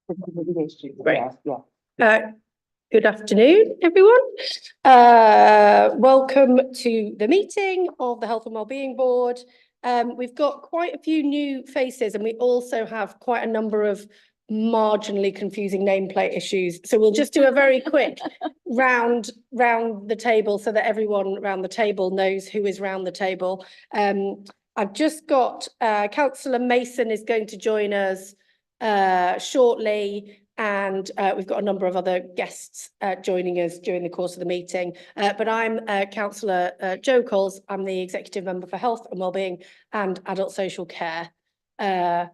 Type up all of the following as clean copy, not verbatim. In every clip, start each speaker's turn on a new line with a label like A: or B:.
A: Great. Good afternoon, everyone. Welcome to the meeting of the Health and Wellbeing Board. We've got quite a few new faces, and we also have quite a number of marginally confusing nameplate issues. So we'll just do a very quick round the table so that everyone around the table knows who is round the table. I've just got Councillor Mason is going to join us shortly, and we've got a number of other guests joining us during the course of the meeting. But I'm Councillor Jo Coles. I'm the Executive Member for Health and Wellbeing and Adult Social Care. Do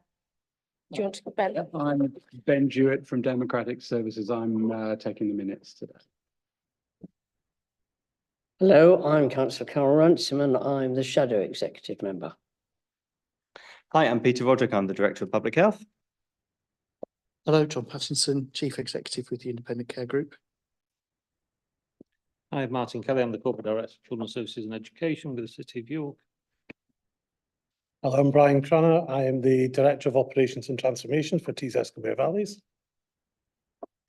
A: you want to, Ben?
B: I'm Ben Jewett from Democratic Services. I'm taking the minutes today.
C: Hello, I'm Councillor Carol Runciman. I'm the Shadow Executive Member.
D: Hi, I'm Peter Roderick. I'm the Director of Public Health.
E: Hello, John Pattinson, Chief Executive with the Independent Care Group.
F: Hi, Martin Kelly. I'm the Corporate Director of Children's Services and Education with the City of York.
G: Hello, I'm Brian Cronner. I am the Director of Operations and Transformation for Tees Escobar Valleys.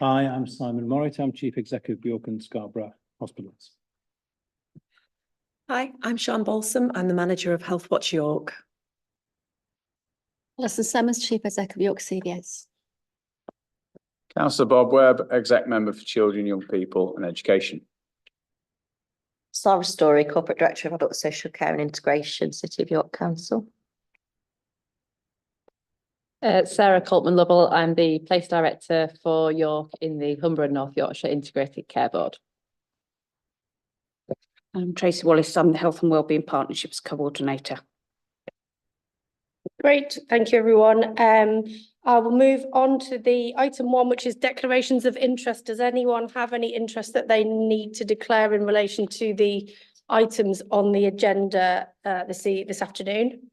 B: Hi, I'm Simon Morritt. I'm Chief Executive York and Scarborough Hospitals.
H: Hi, I'm Sian Balsam. I'm the Manager of Health Watch York.
I: Alison Summers, Chief Executive York CVS.
J: Councillor Bob Webb, Exec Member for Children, Young People and Education.
K: Sarah Story, Corporate Director of Adult Social Care and Integration, City of York Council.
L: Sarah Coltman-Lovell. I'm the Place Director for York in the Humber and North Yorkshire Integrated Care Board.
M: I'm Tracy Wallace. I'm the Health and Wellbeing Partnerships Coordinator.
A: Great, thank you, everyone. I will move on to the item 1, which is declarations of interest. Does anyone have any interest that they need to declare in relation to the items on the agenda this afternoon?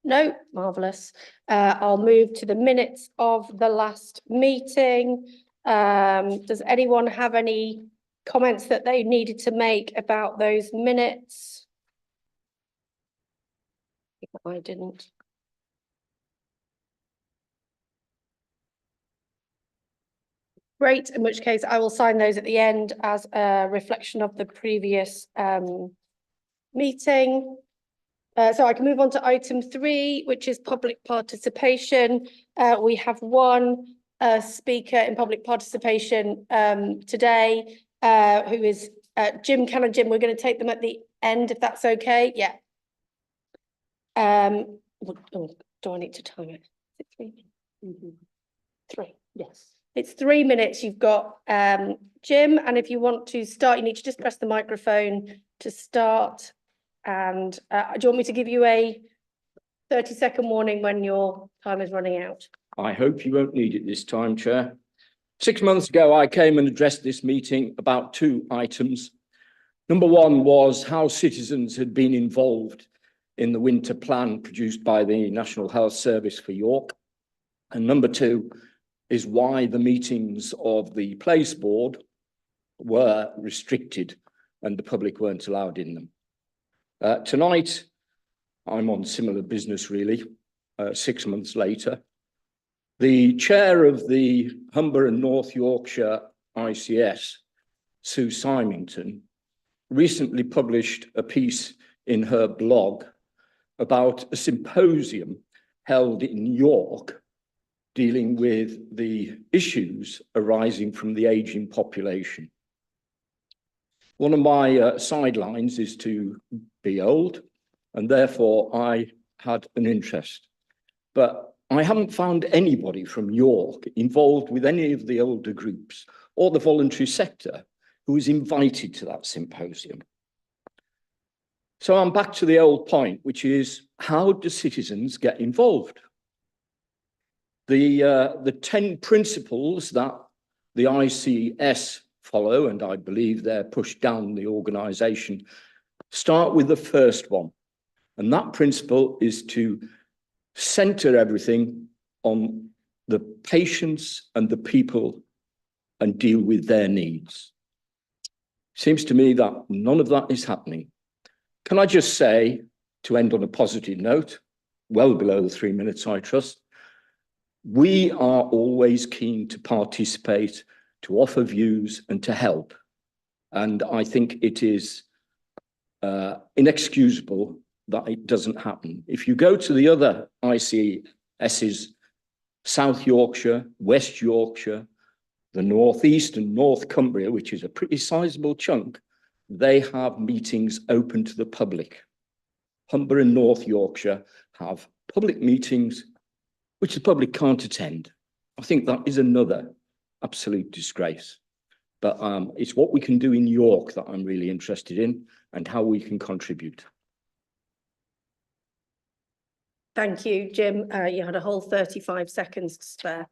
A: No, marvellous. I'll move to the minutes of the last meeting. Does anyone have any comments that they needed to make about those minutes? I didn't. Great, in which case I will sign those at the end as a reflection of the previous meeting. So I can move on to item 3, which is public participation. We have one speaker in public participation today, who is Jim. Jim, we're going to take them at the end, if that's okay. Yeah. Do I need to time it? Is it 3? 3, yes. It's 3 minutes. You've got Jim, and if you want to start, you need to just press the microphone to start. And do you want me to give you a 30-second warning when your time is running out?
N: I hope you won't need it this time, Chair. 6 months ago, I came and addressed this meeting about 2 items. Number 1 was how citizens had been involved in the winter plan produced by the National Health Service for York. And number 2 is why the meetings of the Place Board were restricted and the public weren't allowed in them. Tonight, I'm on similar business really, 6 months later. The chair of the Humber and North Yorkshire ICS, Sue Symington, recently published a piece in her blog about a symposium held in York dealing with the issues arising from the ageing population. One of my sidelines is to be old, and therefore I had an interest. But I haven't found anybody from York involved with any of the older groups or the voluntary sector who was invited to that symposium. So I'm back to the old point, which is, how do citizens get involved? The 10 principles that the ICS follow, and I believe they're pushed down the organisation, start with the first one. And that principle is to centre everything on the patients and the people and deal with their needs. Seems to me that none of that is happening. Can I just say, to end on a positive note, well below the 3 minutes, I trust, We are always keen to participate, to offer views and to help. And I think it is inexcusable that it doesn't happen. If you go to the other ICSs, South Yorkshire, West Yorkshire, the North East and North Cumbria, which is a pretty sizable chunk, they have meetings open to the public. Humber and North Yorkshire have public meetings which the public can't attend. I think that is another absolute disgrace. But it's what we can do in York that I'm really interested in and how we can contribute.
A: Thank you, Jim. You had a whole 35 seconds to spare.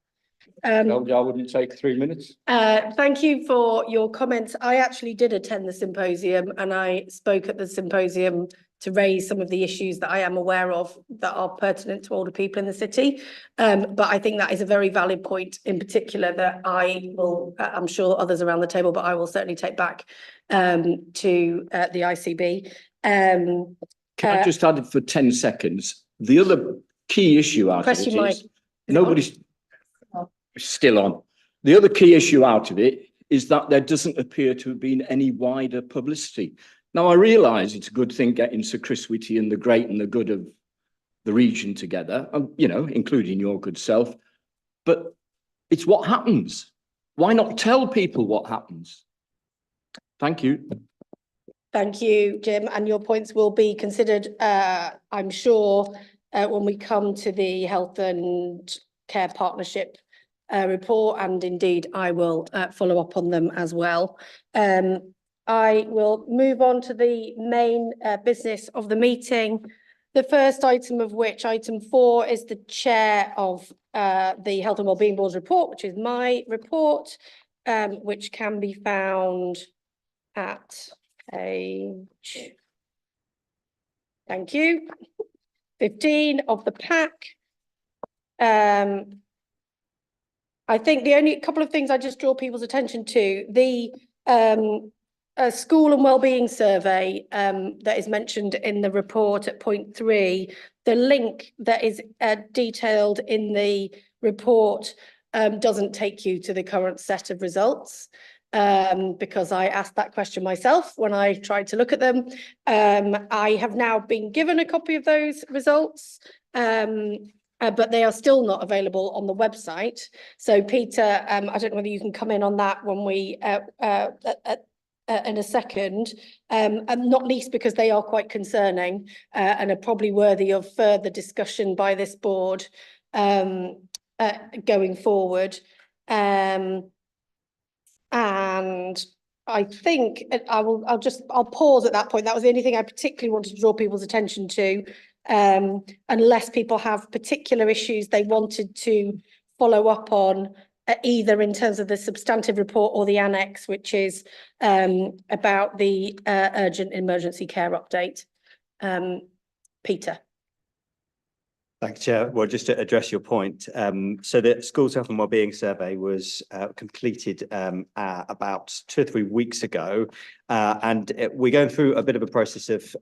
N: I wouldn't take 3 minutes.
A: Thank you for your comments. I actually did attend the symposium and I spoke at the symposium to raise some of the issues that I am aware of that are pertinent to older people in the city. But I think that is a very valid point in particular that I will, I'm sure others around the table, but I will certainly take back to the ICB.
N: Can I just add it for 10 seconds? The other key issue out of it is nobody's still on. The other key issue out of it is that there doesn't appear to have been any wider publicity. Now, I realise it's a good thing getting Sir Chris Whitty and the great and the good of the region together, you know, including your good self, but it's what happens. Why not tell people what happens? Thank you.
A: Thank you, Jim, and your points will be considered, I'm sure, when we come to the Health and Care Partnership report, and indeed I will follow up on them as well. I will move on to the main business of the meeting. The first item of which, item 4, is the chair of the Health and Wellbeing Board's report, which is my report, which can be found at page, thank you, 15 of the pack. I think the only couple of things I just draw people's attention to, the school and wellbeing survey that is mentioned in the report at point 3, the link that is detailed in the report doesn't take you to the current set of results, because I asked that question myself when I tried to look at them. I have now been given a copy of those results, but they are still not available on the website. So Peter, I don't know whether you can come in on that when we in a second, and not least because they are quite concerning and are probably worthy of further discussion by this board going forward. And I think I'll pause at that point. That was the only thing I particularly wanted to draw people's attention to, unless people have particular issues they wanted to follow up on, either in terms of the substantive report or the annex, which is about the urgent emergency care update. Peter.
D: Thanks, Chair. Well, just to address your point, so the Schools Health and Wellbeing Survey was completed about 2 or 3 weeks ago, and we're going through a bit of a process of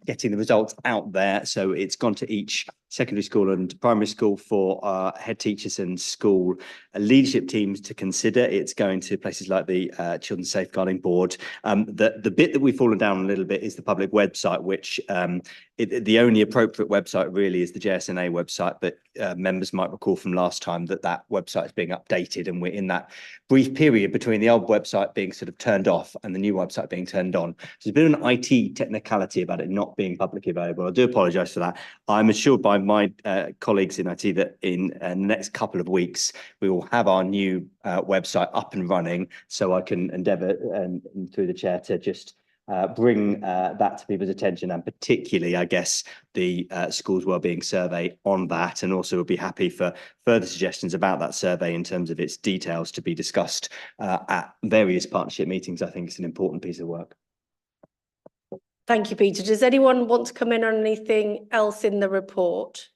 D: getting the results out there. So it's gone to each secondary school and primary school for head teachers and school leadership teams to consider. It's going to places like the Children's Safeguarding Board. The bit that we've fallen down a little bit is the public website, which the only appropriate website really is the JSNA website, but members might recall from last time that that website is being updated, and we're in that brief period between the old website being sort of turned off and the new website being turned on. So there's been an IT technicality about it not being publicly available. I do apologise for that. I'm assured by my colleagues in IT that in the next couple of weeks we will have our new website up and running, so I can endeavour through the chair to just bring that to people's attention, and particularly, I guess, the schools wellbeing survey on that, and also would be happy for further suggestions about that survey in terms of its details to be discussed at various partnership meetings. I think it's an important piece of work.
A: Thank you, Peter. Does anyone want to come in on anything else in the report?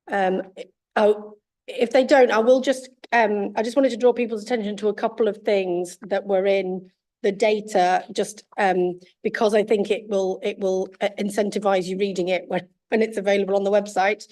A: Oh, if they don't, I will just, I just wanted to draw people's attention to a couple of things that were in the data, just because I think it will incentivize you reading it when it's available on the website.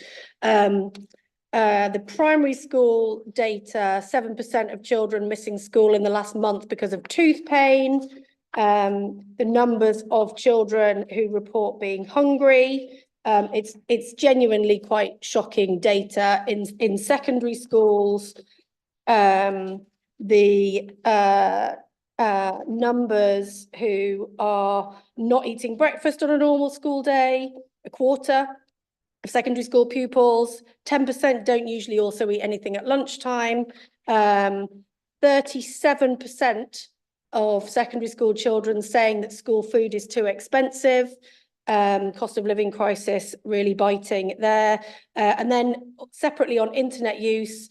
A: The primary school data, 7% of children missing school in the last month because of tooth pain. The numbers of children who report being hungry. It's genuinely quite shocking data in secondary schools. The numbers who are not eating breakfast on a normal school day, a quarter of secondary school pupils, 10% don't usually also eat anything at lunchtime. 37% of secondary school children saying that school food is too expensive. Cost of living crisis really biting there. And then separately on internet use,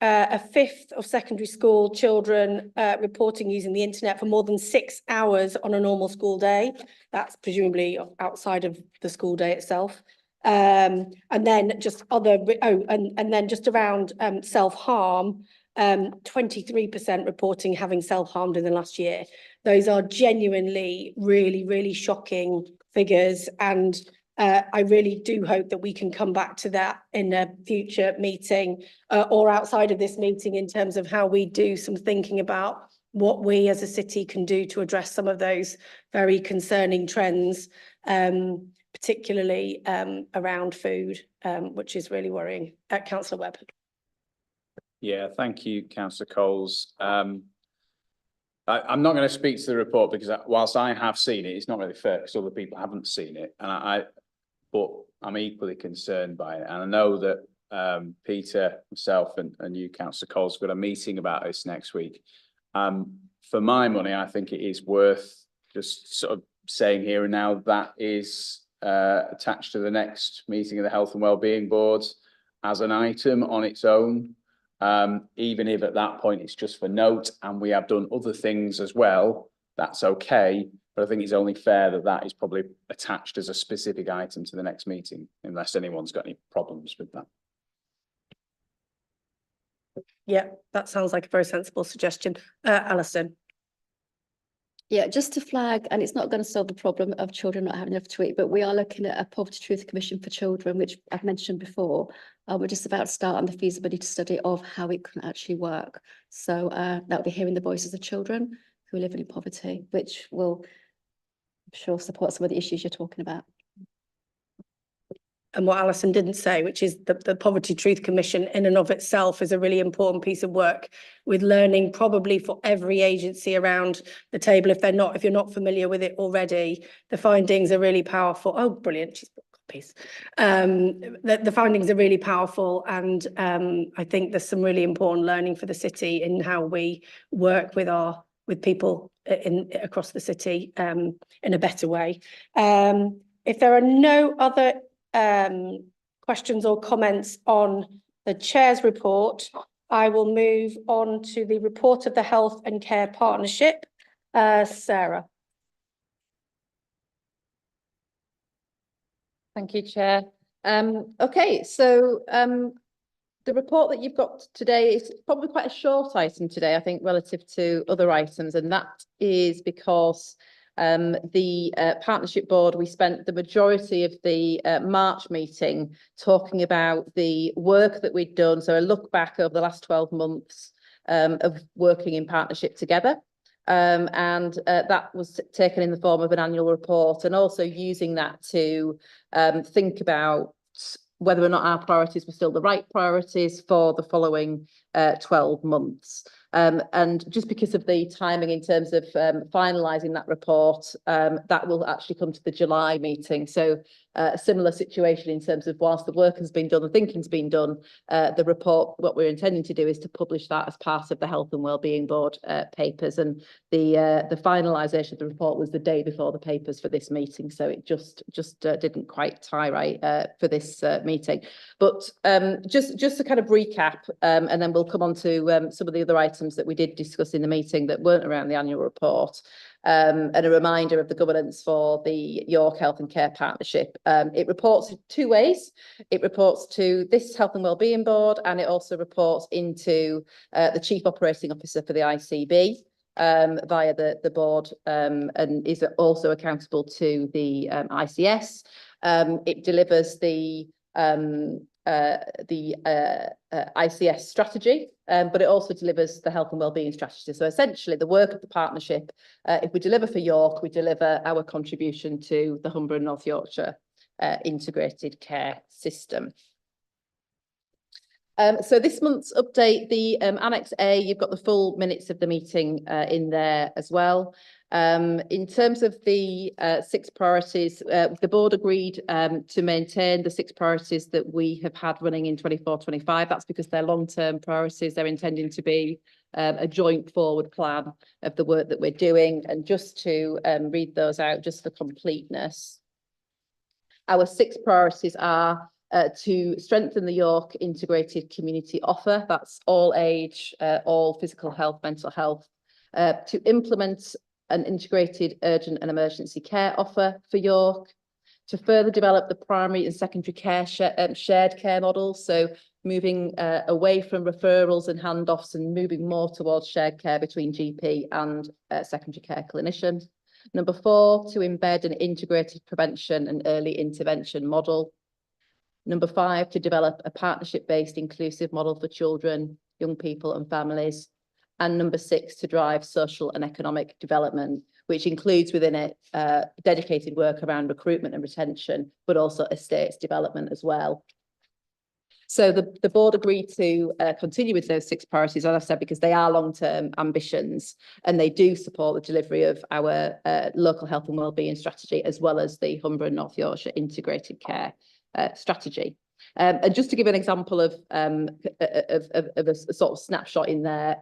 A: a fifth of secondary school children reporting using the internet for more than 6 hours on a normal school day. That's presumably outside of the school day itself. And then just other, and then just around self-harm, 23% reporting having self-harmed in the last year. Those are genuinely really, really shocking figures. And I really do hope that we can come back to that in a future meeting or outside of this meeting in terms of how we do some thinking about what we as a city can do to address some of those very concerning trends, particularly around food, which is really worrying. Councillor Webb.
J: Yeah, thank you, Councillor Coles. I'm not going to speak to the report because whilst I have seen it, it's not really fair because other people haven't seen it. But I'm equally concerned by it. And I know that Peter, myself and you, Councillor Coles, got a meeting about this next week. For my money, I think it is worth just sort of saying here and now that is attached to the next meeting of the Health and Wellbeing Board as an item on its own. Even if at that point it's just for note and we have done other things as well, that's okay. But I think it's only fair that that is probably attached as a specific item to the next meeting, unless anyone's got any problems with that.
A: Yeah, that sounds like a very sensible suggestion. Alison.
I: Yeah, just to flag, and it's not going to solve the problem of children not having enough to eat, but we are looking at a Poverty Truth Commission for Children, which I've mentioned before. We're just about to start on the feasibility study of how it can actually work. So that'll be hearing the voices of children who live in poverty, which will, I'm sure, support some of the issues you're talking about.
A: And what Alison didn't say, which is the Poverty Truth Commission in and of itself is a really important piece of work with learning probably for every agency around the table. If you're not familiar with it already, the findings are really powerful. Oh, brilliant. She's got copies. The findings are really powerful. And I think there's some really important learning for the city in how we work with people across the city in a better way. If there are no other questions or comments on the Chair's report, I will move on to the report of the Health and Care Partnership. Sarah.
L: Thank you, Chair. Okay, so the report that you've got today is probably quite a short item today, I think, relative to other items, and that is because the Partnership Board, we spent the majority of the March meeting talking about the work that we'd done. So a look back over the last 12 months of working in partnership together. And that was taken in the form of an annual report, and also using that to think about whether or not our priorities were still the right priorities for the following 12 months. And just because of the timing in terms of finalising that report, that will actually come to the July meeting. So a similar situation in terms of whilst the work has been done, the thinking's been done, the report, what we're intending to do is to publish that as part of the Health and Wellbeing Board papers. And the finalisation of the report was the day before the papers for this meeting. So it just didn't quite tie right for this meeting. But just to kind of recap, and then we'll come on to some of the other items that we did discuss in the meeting that weren't around the annual report, and a reminder of the governance for the York Health and Care Partnership. It reports in two ways. It reports to this Health and Wellbeing Board, and it also reports into the Chief Operating Officer for the ICB via the board, and is also accountable to the ICS. It delivers the ICS strategy, but it also delivers the health and wellbeing strategy. So essentially the work of the partnership, if we deliver for York, we deliver our contribution to the Humber and North Yorkshire integrated care system. So this month's update, the Annex A, you've got the full minutes of the meeting in there as well. In terms of the 6 priorities, the board agreed to maintain the 6 priorities that we have had running in 24-25. That's because they're long-term priorities. They're intending to be a joint forward plan of the work that we're doing. And just to read those out, just for completeness, our 6 priorities are to strengthen the York integrated community offer. That's all age, all physical health, mental health. To implement an integrated urgent and emergency care offer for York. To further develop the primary and secondary care shared care models. So moving away from referrals and handoffs and moving more towards shared care between GP and secondary care clinician. Number 4, to embed an integrated prevention and early intervention model. Number 5, to develop a partnership-based inclusive model for children, young people and families. And number 6, to drive social and economic development, which includes within it dedicated work around recruitment and retention, but also estates development as well. So the board agreed to continue with those 6 priorities, as I've said, because they are long-term ambitions and they do support the delivery of our local health and wellbeing strategy, as well as the Humber and North Yorkshire integrated care strategy. And just to give an example of a sort of snapshot in there,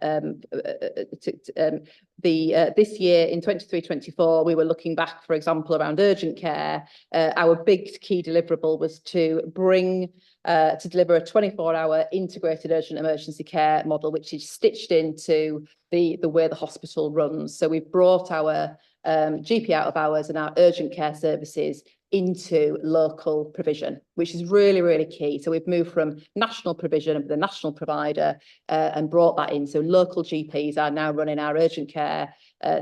L: this year in 23-24, we were looking back, for example, around urgent care. Our big key deliverable was to bring to deliver a 24-hour integrated urgent emergency care model, which is stitched into the way the hospital runs. So we've brought our GP out of hours and our urgent care services into local provision, which is really, really key. So we've moved from national provision of the national provider and brought that in. So local GPs are now running our urgent care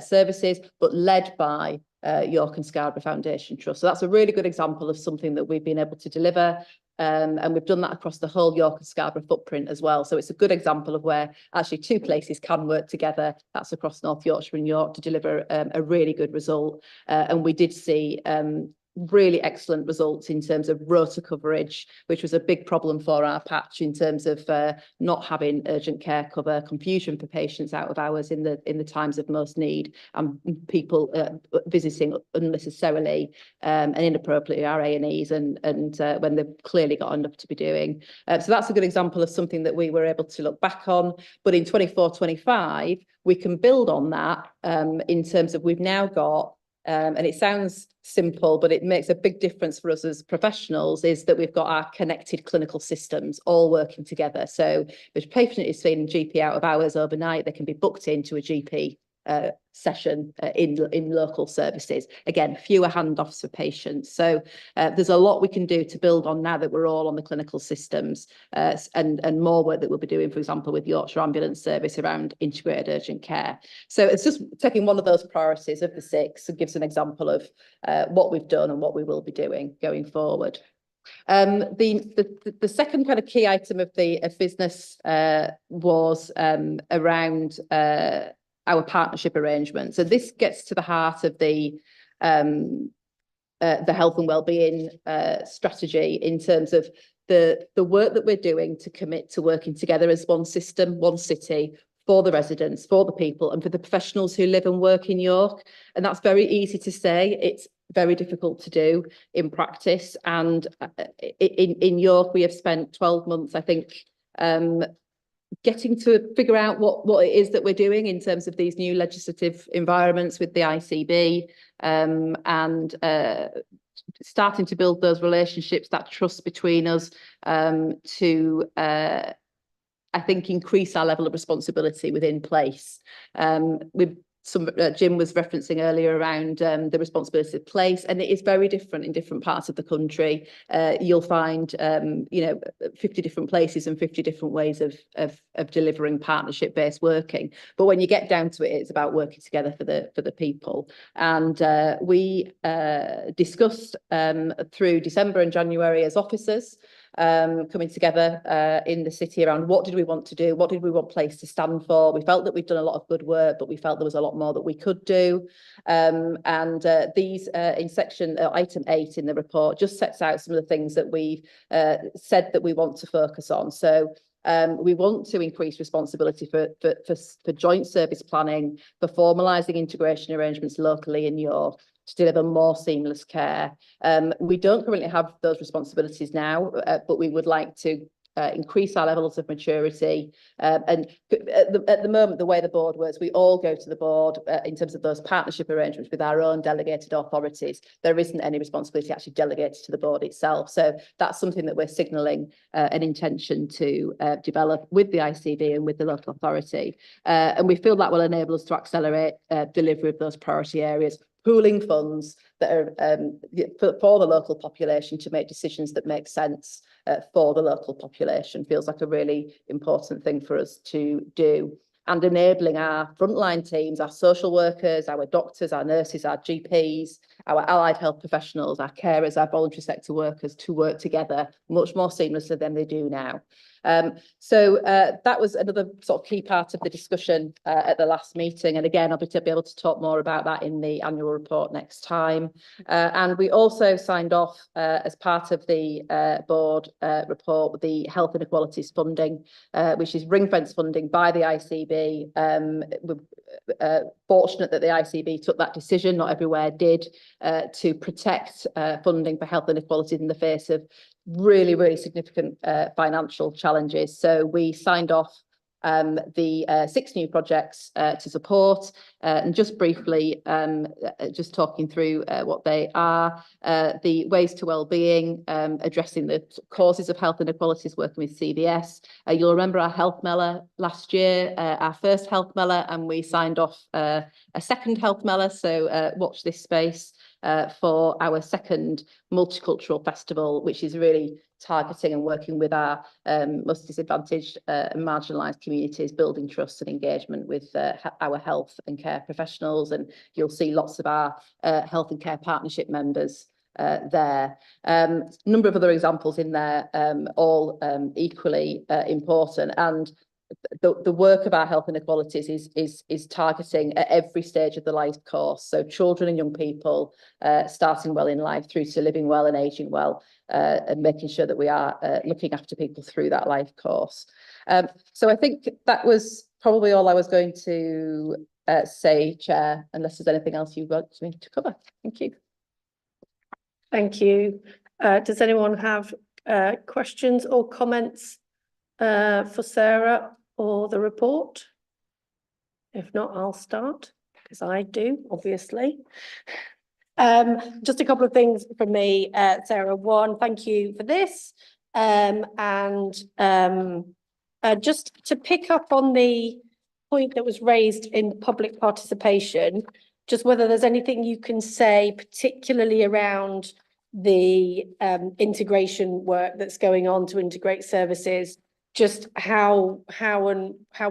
L: services, but led by York and Scarborough Foundation Trust. So that's a really good example of something that we've been able to deliver. And we've done that across the whole York and Scarborough footprint as well. So it's a good example of where actually 2 places can work together. That's across North Yorkshire and York to deliver a really good result. And we did see really excellent results in terms of rota coverage, which was a big problem for our patch in terms of not having urgent care cover, confusion for patients out of hours in the times of most need, and people visiting unnecessarily and inappropriately our A&Es and when they've clearly got enough to be doing. So that's a good example of something that we were able to look back on. But in 24-25, we can build on that in terms of we've now got and it sounds simple, but it makes a big difference for us as professionals, is that we've got our connected clinical systems all working together. So if a patient is seeing GP out of hours overnight, they can be booked into a GP session in local services. Again, fewer handoffs for patients. So there's a lot we can do to build on now that we're all on the clinical systems and more work that we'll be doing, for example, with Yorkshire Ambulance Service around integrated urgent care. So it's just taking one of those priorities of the 6 and gives an example of what we've done and what we will be doing going forward. The second kind of key item of the business was around our partnership arrangements. So this gets to the heart of the health and wellbeing strategy in terms of the work that we're doing to commit to working together as one system, one city, for the residents, for the people, and for the professionals who live and work in York. And that's very easy to say. It's very difficult to do in practice. And in York, we have spent 12 months, I think, getting to figure out what it is that we're doing in terms of these new legislative environments with the ICB, and starting to build those relationships, that trust between us, to I think increase our level of responsibility within place. Jim was referencing earlier around the responsibility of place, and it is very different in different parts of the country. You'll find 50 different places and 50 different ways of delivering partnership-based working. But when you get down to it, it's about working together for the people. And we discussed through December and January as officers coming together in the city around what did we want to do, what did we want place to stand for. We felt that we'd done a lot of good work, but we felt there was a lot more that we could do. These in section item 8 in the report just sets out some of the things that we've said that we want to focus on. So we want to increase responsibility for joint service planning, for formalising integration arrangements locally in York to deliver more seamless care. We don't currently have those responsibilities now, but we would like to increase our levels of maturity. And at the moment, the way the board works, we all go to the board in terms of those partnership arrangements with our own delegated authorities. There isn't any responsibility actually delegated to the board itself. So that's something that we're signalling an intention to develop with the ICB and with the local authority. And we feel that will enable us to accelerate delivery of those priority areas, pooling funds that are for the local population to make decisions that make sense for the local population. Feels like a really important thing for us to do. And enabling our frontline teams, our social workers, our doctors, our nurses, our GPs, our allied health professionals, our carers, our voluntary sector workers to work together much more seamlessly than they do now. So that was another sort of key part of the discussion at the last meeting. And again, I'll be able to talk more about that in the annual report next time. And we also signed off as part of the board report with the health inequalities funding, which is ring-fence funding by the ICB. We're fortunate that the ICB took that decision, not everywhere did, to protect funding for health inequalities in the face of really, really significant financial challenges. So we signed off the 6 new projects to support, and just briefly, just talking through what they are. The Ways to Wellbeing, addressing the causes of health inequalities, working with CVS. You'll remember our health mellah last year, our first health mellah, and we signed off a second health mellah, so watch this space for our second multicultural festival, which is really targeting and working with our most disadvantaged and marginalised communities, building trust and engagement with our health and care professionals. And you'll see lots of our health and care partnership members there. Number of other examples in there, all equally important. And the work of our health inequalities is targeting at every stage of the life course. So children and young people starting well in life through to living well and aging well, and making sure that we are looking after people through that life course. So I think that was probably all I was going to say, Chair, unless there's anything else you want me to cover. Thank you.
A: Thank you. Does anyone have questions or comments for Sarah or the report? If not, I'll start, because I do, obviously. Just a couple of things from me, Sarah. One, thank you for this. Just to pick up on the point that was raised in public participation, just whether there's anything you can say, particularly around the integration work that's going on to integrate services, just how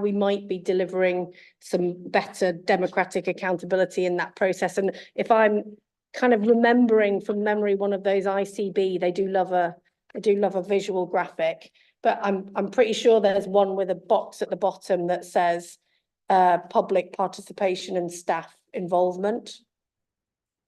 A: we might be delivering some better democratic accountability in that process. And if I'm kind of remembering from memory, one of those ICB, they do love a visual graphic, but I'm pretty sure there's one with a box at the bottom that says public participation and staff involvement.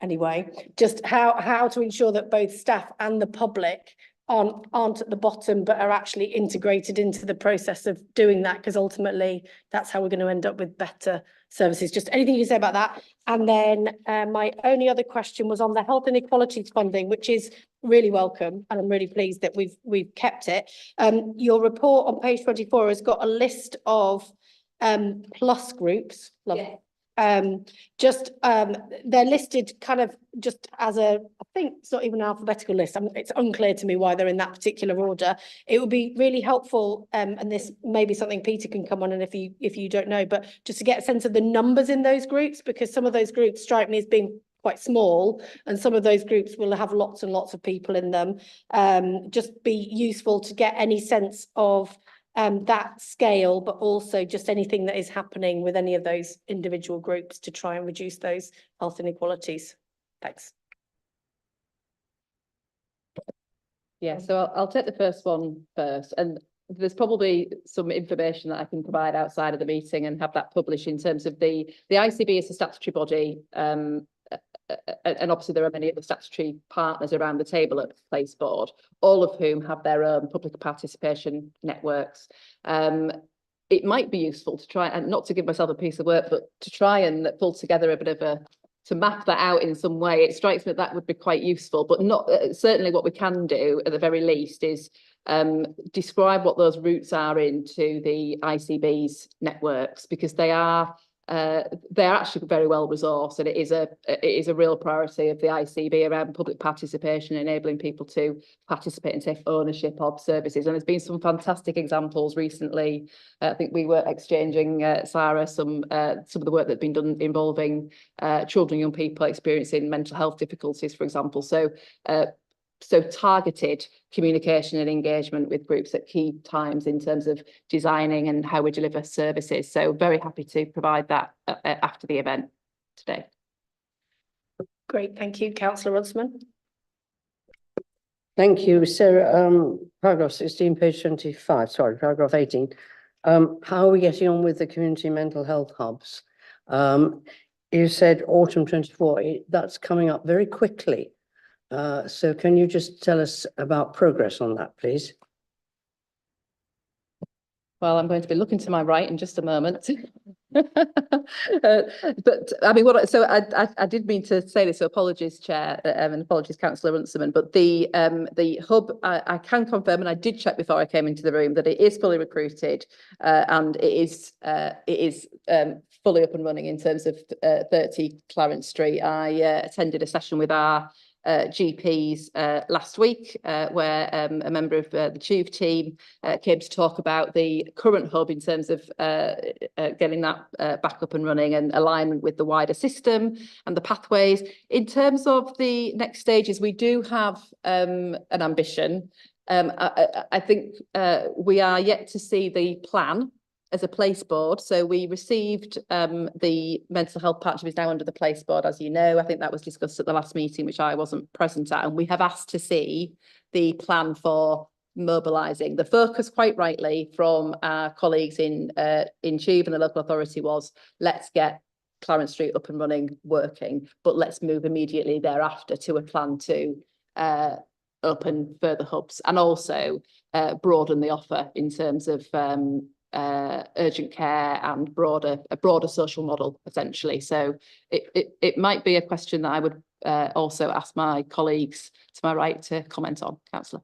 A: Anyway, just how to ensure that both staff and the public aren't at the bottom, but are actually integrated into the process of doing that, because ultimately that's how we're going to end up with better services. Just anything you say about that. And then my only other question was on the health inequalities funding, which is really welcome, and I'm really pleased that we've kept it. Your report on page 24 has got a list of plus groups. Love it. They're listed kind of just as I think it's not even an alphabetical list. It's unclear to me why they're in that particular order. It would be really helpful, and this may be something Peter can come on, and if you don't know, but just to get a sense of the numbers in those groups, because some of those groups strike me as being quite small, and some of those groups will have lots and lots of people in them. Just be useful to get any sense of that scale, but also just anything that is happening with any of those individual groups to try and reduce those health inequalities. Thanks.
L: Yeah, so I'll take the first one first, and there's probably some information that I can provide outside of the meeting and have that published in terms of the ICB is a statutory body, and obviously there are many other statutory partners around the table at the Place Board, all of whom have their own public participation networks. It might be useful to try, and not to give myself a piece of work, but to try and pull together a bit of to map that out in some way. It strikes me that would be quite useful, but not certainly what we can do at the very least is describe what those routes are into the ICB's networks, because they're actually very well resourced, and it is a real priority of the ICB around public participation, enabling people to participate and take ownership of services. And there's been some fantastic examples recently. I think we were exchanging, Sarah, some of the work that's been done involving children and young people experiencing mental health difficulties, for example. So targeted communication and engagement with groups at key times in terms of designing and how we deliver services. So very happy to provide that after the event today.
A: Great, thank you. Councillor Runciman.
C: Thank you, Sarah. Paragraph 16, page 25, sorry, paragraph 18. How are we getting on with the community mental health hubs? You said autumn 24, that's coming up very quickly. So can you just tell us about progress on that, please?
L: Well, I'm going to be looking to my right in just a moment. But I mean, I did mean to say this, so apologies, Chair, and apologies, Councillor Runciman, but the hub, I can confirm, and I did check before I came into the room, that it is fully recruited, and it is fully up and running in terms of 30 Clarence Street. I attended a session with our GPs last week, where a member of the TUV team came to talk about the current hub in terms of getting that back up and running and alignment with the wider system and the pathways. In terms of the next stages, we do have an ambition. I think we are yet to see the plan as a Place Board. So we received the mental health partnership is now under the Place Board, as you know. I think that was discussed at the last meeting, which I wasn't present at, and we have asked to see the plan for mobilising. The focus, quite rightly, from our colleagues in TUV and the local authority was, let's get Clarence Street up and running, working, but let's move immediately thereafter to a plan to open further hubs and also broaden the offer in terms of urgent care and a broader social model, essentially. So it might be a question that I would also ask my colleagues to my right to comment on, Councillor.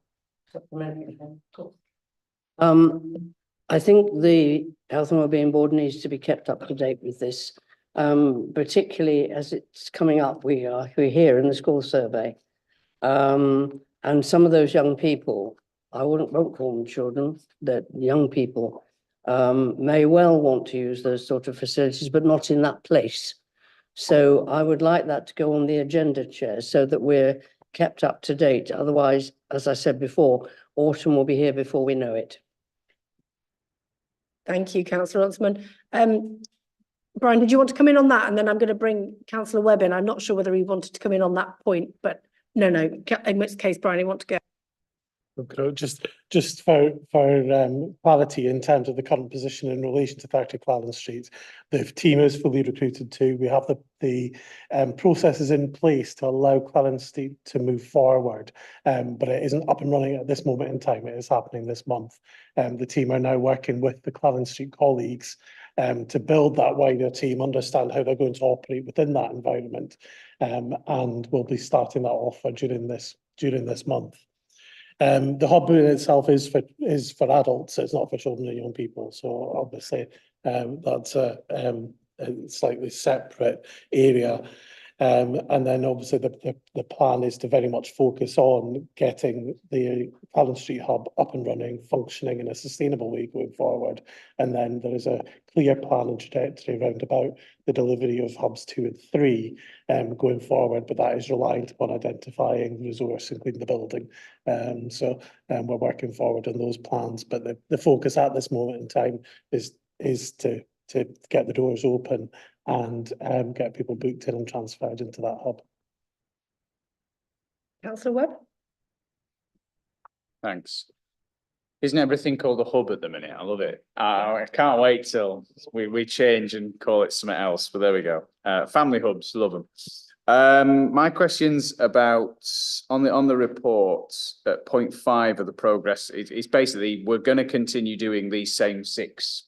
C: I think the Health and Wellbeing Board needs to be kept up to date with this, particularly as it's coming up. We're here in the school survey, and some of those young people, I won't call them children, that young people may well want to use those sort of facilities, but not in that place. So I would like that to go on the agenda, Chair, so that we're kept up to date. Otherwise, as I said before, autumn will be here before we know it.
A: Thank you, Councillor Runciman. Brian, did you want to come in on that? And then I'm going to bring Councillor Webb in. I'm not sure whether he wanted to come in on that point, but no, in which case, Brian, you want to go?
G: Okay, just for clarity in terms of the current position in relation to 30 Clarence Street, the team is fully recruited too. We have the processes in place to allow Clarence Street to move forward, but it isn't up and running at this moment in time. It is happening this month. The team are now working with the Clarence Street colleagues to build that wider team, understand how they're going to operate within that environment, and we'll be starting that offer during this month. The hub in itself is for adults, it's not for children and young people. So obviously that's a slightly separate area. And then obviously the plan is to very much focus on getting the Clarence Street hub up and running, functioning in a sustainable way going forward. And then there is a clear plan and trajectory around about the delivery of hubs 2 and 3 going forward, but that is reliant upon identifying resource, including the building. So we're working forward on those plans, but the focus at this moment in time is to get the doors open and get people booked in and transferred into that hub.
A: Councillor Webb?
J: Thanks. Isn't everything called a hub at the minute? I love it. I can't wait till we change and call it something else, but there we go. Family hubs, love them. My question's about on the report at point 5 of the progress. It's basically we're going to continue doing these same 6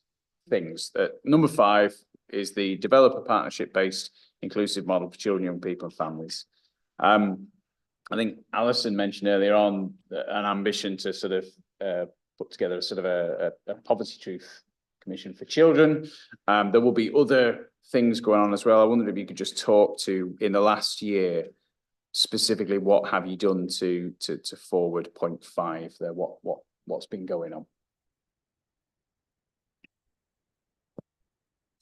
J: things. Number 5 is the developer partnership based inclusive model for children, young people, and families. I think Alison mentioned earlier on an ambition to sort of put together sort of a poverty truth commission for children. There will be other things going on as well. I wondered if you could just talk to, in the last year, specifically what have you done to forward point 5 there? What's been going on?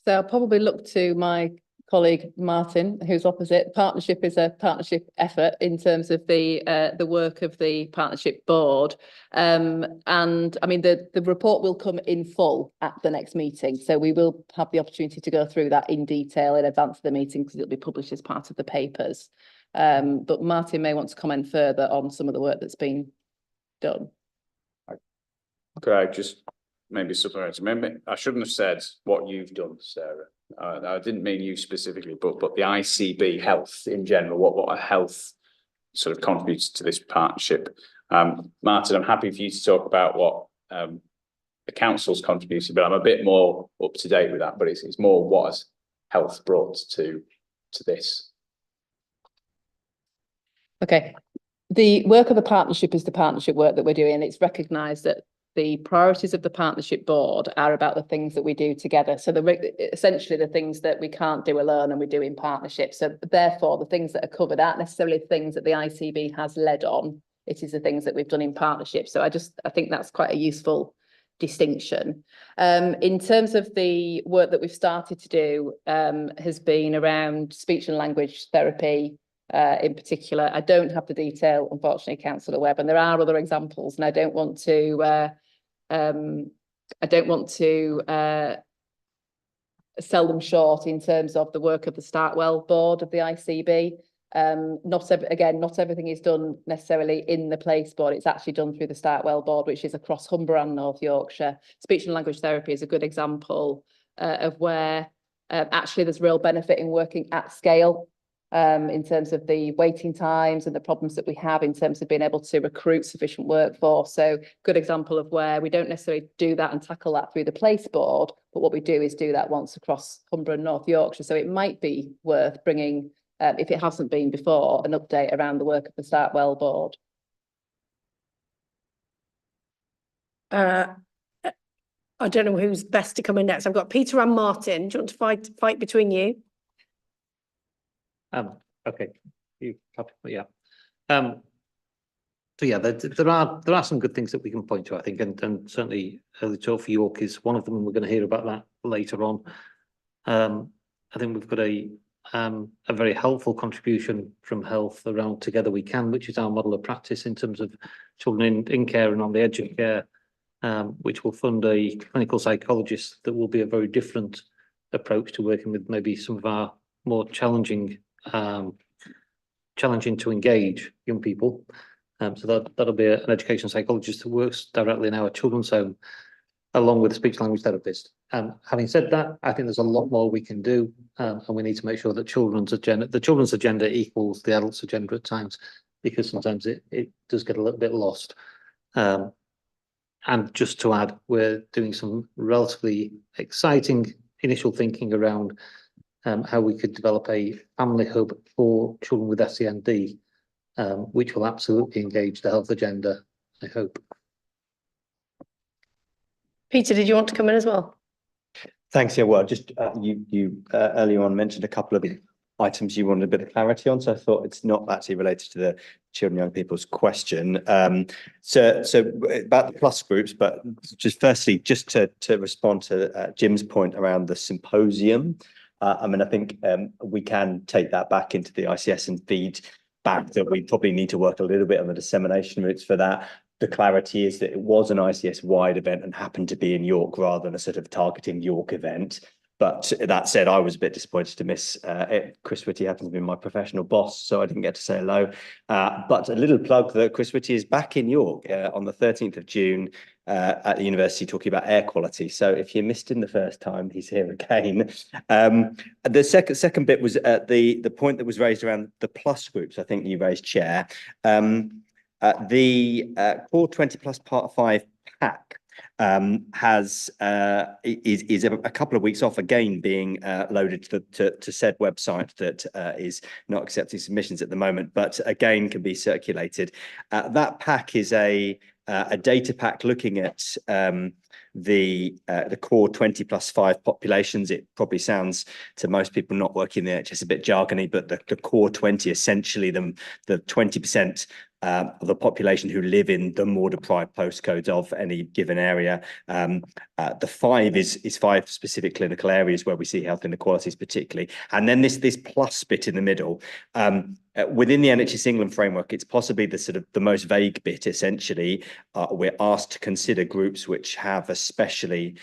L: So I'll probably look to my colleague Martin, who's opposite. Partnership is a partnership effort in terms of the work of the partnership board. And I mean, the report will come in full at the next meeting. So we will have the opportunity to go through that in detail in advance of the meeting because it'll be published as part of the papers. But Martin may want to comment further on some of the work that's been done.
J: Could I just maybe supplement? Maybe I shouldn't have said what you've done, Sarah. I didn't mean you specifically, but the ICB health in general, what health sort of contributes to this partnership. Martin, I'm happy for you to talk about what the council's contributed, but I'm a bit more up to date with that, but it's more what has health brought to this.
L: Okay. The work of the partnership is the partnership work that we're doing. It's recognised that the priorities of the partnership board are about the things that we do together. So essentially the things that we can't do alone and we do in partnership. So therefore the things that are covered aren't necessarily things that the ICB has led on. It is the things that we've done in partnership. So I think that's quite a useful distinction. In terms of the work that we've started to do has been around speech and language therapy, in particular. I don't have the detail, unfortunately, Councillor Webb, and there are other examples, and I don't want to sell them short in terms of the work of the Startwell board of the ICB. Not everything is done necessarily in the place board. It's actually done through the Startwell board, which is across Humber and North Yorkshire. Speech and language therapy is a good example of where actually there's real benefit in working at scale. In terms of the waiting times and the problems that we have in terms of being able to recruit sufficient workforce. So good example of where we don't necessarily do that and tackle that through the place board, but what we do is do that once across Humber and North Yorkshire. So it might be worth bringing, if it hasn't been before, an update around the work of the Startwell board.
A: I don't know who's best to come in next. I've got Peter and Martin. Do you want to fight between you?
F: Okay, yeah. So yeah, there are some good things that we can point to, I think, and certainly Early Talk for York is one of them, and we're going to hear about that later on. I think we've got a very helpful contribution from health around Together We Can, which is our model of practice in terms of children in care and on the edge of care, which will fund a clinical psychologist that will be a very different approach to working with maybe some of our more challenging to engage young people. So that'll be an education psychologist who works directly in our children's home, along with a speech language therapist. Having said that, I think there's a lot more we can do, and we need to make sure that the children's agenda equals the adults' agenda at times, because sometimes it does get a little bit lost. And just to add, we're doing some relatively exciting initial thinking around how we could develop a family hub for children with SEND, which will absolutely engage the health agenda, I hope.
A: Peter, did you want to come in as well?
D: Thanks. Yeah, well, just you earlier on mentioned a couple of items you wanted a bit of clarity on, so I thought it's not actually related to the children and young people's question. So about the plus groups, but just firstly, just to respond to Jim's point around the symposium. I mean, I think we can take that back into the ICS and feed back that we probably need to work a little bit on the dissemination routes for that. The clarity is that it was an ICS wide event and happened to be in York rather than a sort of targeting York event. But that said, I was a bit disappointed to miss it. Chris Whitty happens to be my professional boss, so I didn't get to say hello. But a little plug that Chris Whitty is back in York on the 13th of June at the university talking about air quality. So if you missed him the first time, he's here again. The second bit was the point that was raised around the plus groups. I think you raised, Chair. The Core 20 Plus Part 5 pack is a couple of weeks off again being loaded to said website that is not accepting submissions at the moment, but again can be circulated. That pack is a data pack looking at the core 20+5 populations. It probably sounds to most people not working there just a bit jargony, but the core 20, essentially the 20% of the population who live in the more deprived postcodes of any given area. The 5 is 5 specific clinical areas where we see health inequalities particularly. And then this plus bit in the middle. Within the NHS England framework, it's possibly the most vague bit. Essentially, we're asked to consider groups which have especially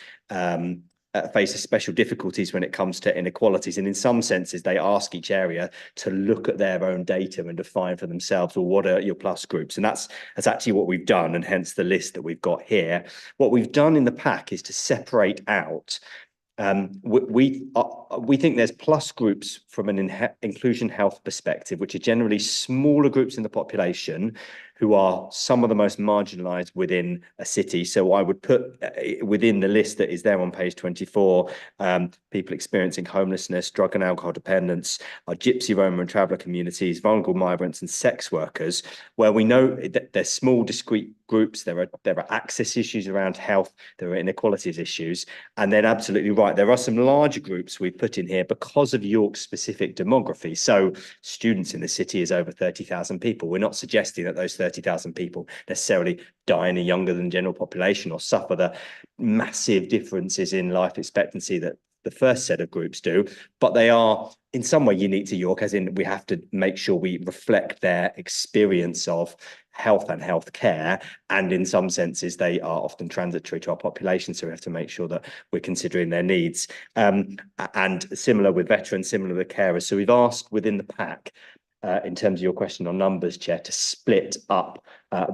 D: face special difficulties when it comes to inequalities. And in some senses, they ask each area to look at their own data and define for themselves, well, what are your plus groups? And that's actually what we've done, and hence the list that we've got here. What we've done in the pack is to separate out we think there's plus groups from an inclusion health perspective, which are generally smaller groups in the population who are some of the most marginalized within a city. So I would put within the list that is there on page 24, people experiencing homelessness, drug and alcohol dependence, our Gypsy, Roma and traveller communities, vulnerable migrants and sex workers, where we know that they're small, discrete groups. There are access issues around health, there are inequalities issues, and then absolutely right, there are some larger groups we've put in here because of York's specific demography. So students in the city is over 30,000 people. We're not suggesting that those 30,000 people necessarily die any younger than general population or suffer the massive differences in life expectancy that the first set of groups do, but they are in some way unique to York, as in we have to make sure we reflect their experience of health and healthcare, and in some senses they are often transitory to our population, so we have to make sure that we're considering their needs. And similar with veterans, similar with carers. So we've asked within the pack, in terms of your question on numbers, Chair, to split up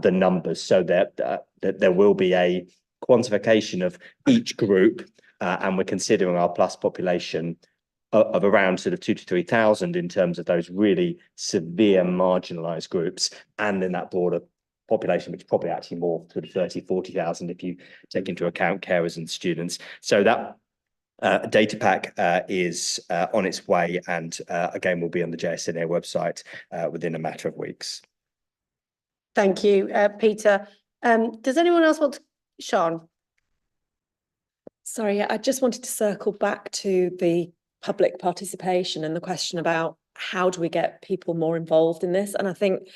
D: the numbers so that there will be a quantification of each group, and we're considering our plus population of around 2,000 to 3,000 in terms of those really severe marginalized groups, and in that broader population, which is probably actually more 30, 40,000 if you take into account carers and students. So that data pack is on its way, and again will be on the JSNA website within a matter of weeks.
A: Thank you, Peter. Does anyone else want to? Sean?
H: Sorry, I just wanted to circle back to the public participation and the question about how do we get people more involved in this? And I think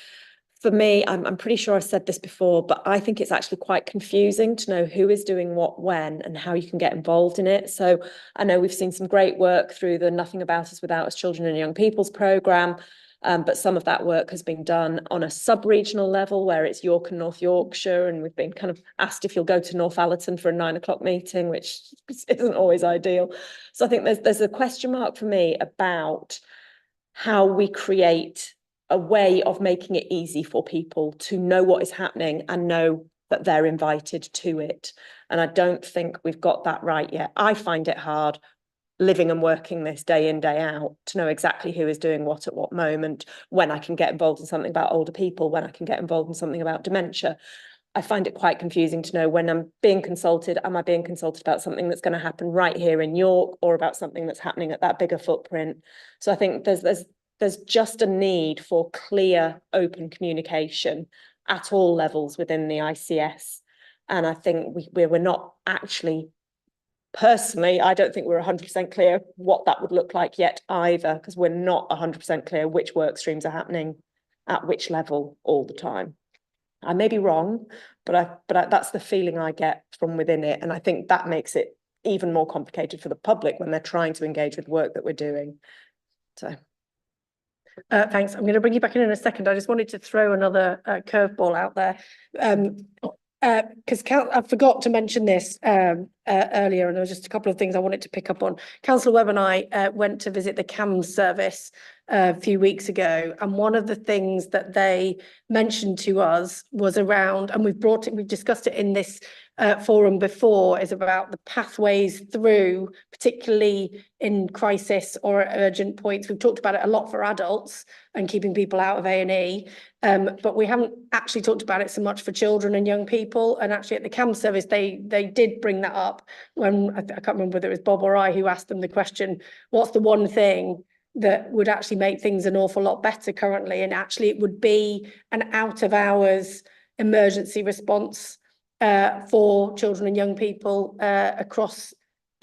H: for me, I'm pretty sure I've said this before, but I think it's actually quite confusing to know who is doing what when and how you can get involved in it. So I know we've seen some great work through the Nothing About Us Without Us Children and Young People's programme, but some of that work has been done on a sub-regional level where it's York and North Yorkshire, and we've been kind of asked if you'll go to Northallerton for a 9 o'clock meeting, which isn't always ideal. So I think there's a question mark for me about how we create a way of making it easy for people to know what is happening and know that they're invited to it. And I don't think we've got that right yet. I find it hard living and working this day in, day out, to know exactly who is doing what at what moment, when I can get involved in something about older people, when I can get involved in something about dementia. I find it quite confusing to know when I'm being consulted, am I being consulted about something that's going to happen right here in York or about something that's happening at that bigger footprint? So I think there's just a need for clear, open communication at all levels within the ICS. And I think we're not actually, personally, I don't think we're 100% clear what that would look like yet either, because we're not 100% clear which work streams are happening at which level all the time. I may be wrong, but that's the feeling I get from within it. And I think that makes it even more complicated for the public when they're trying to engage with work that we're doing. So.
A: Thanks. I'm going to bring you back in a second. I just wanted to throw another curveball out there. because I forgot to mention this earlier, and there was just a couple of things I wanted to pick up on. Councillor Webb and I went to visit the CAMS service a few weeks ago, and one of the things that they mentioned to us was around, and we've discussed it in this forum before, is about the pathways through, particularly in crisis or at urgent points. We've talked about it a lot for adults and keeping people out of A&E, but we haven't actually talked about it so much for children and young people. And actually at the CAMS service, they did bring that up when, I can't remember whether it was Bob or I who asked them the question, what's the one thing that would actually make things an awful lot better currently? And actually it would be an out of hours emergency response for children and young people across,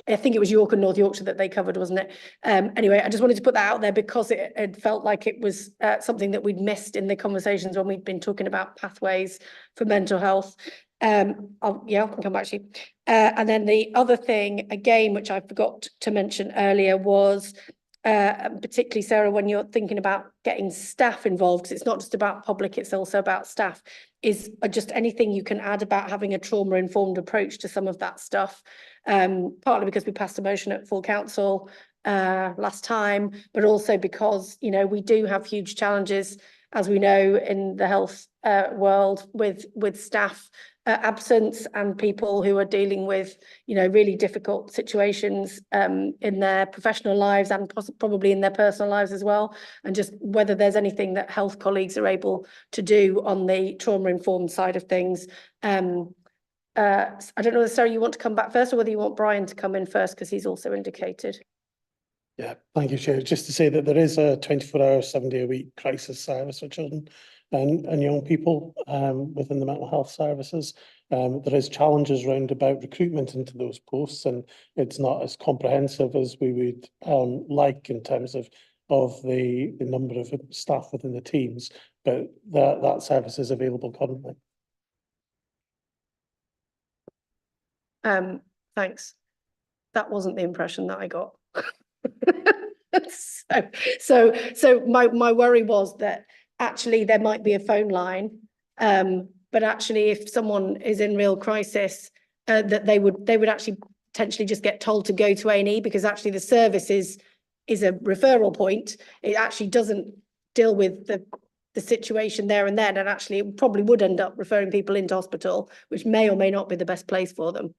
A: I think it was York and North Yorkshire that they covered, wasn't it? Anyway, I just wanted to put that out there because it felt like it was something that we'd missed in the conversations when we'd been talking about pathways for mental health. I can come back to you. And then the other thing, again, which I forgot to mention earlier, was particularly, Sarah, when you're thinking about getting staff involved, because it's not just about public, it's also about staff, is just anything you can add about having a trauma-informed approach to some of that stuff. Partly because we passed a motion at full council last time, but also because, you know, we do have huge challenges, as we know, in the health world with staff absence and people who are dealing with, you know, really difficult situations in their professional lives and probably in their personal lives as well. And just whether there's anything that health colleagues are able to do on the trauma-informed side of things. I don't know, Sarah, you want to come back first or whether you want Brian to come in first because he's also indicated.
G: Yeah, thank you, Chair. Just to say that there is a 24-hour, 7-day-a-week crisis service for children and young people within the mental health services. There is challenges around about recruitment into those posts, and it's not as comprehensive as we would like in terms of the number of staff within the teams, but that service is available currently.
A: Thanks. That wasn't the impression that I got. So my worry was that actually there might be a phone line, but actually if someone is in real crisis, that they would actually potentially just get told to go to A&E, because actually the service is a referral point. It actually doesn't deal with the situation there and then, and actually it probably would end up referring people into hospital, which may or may not be the best place for them.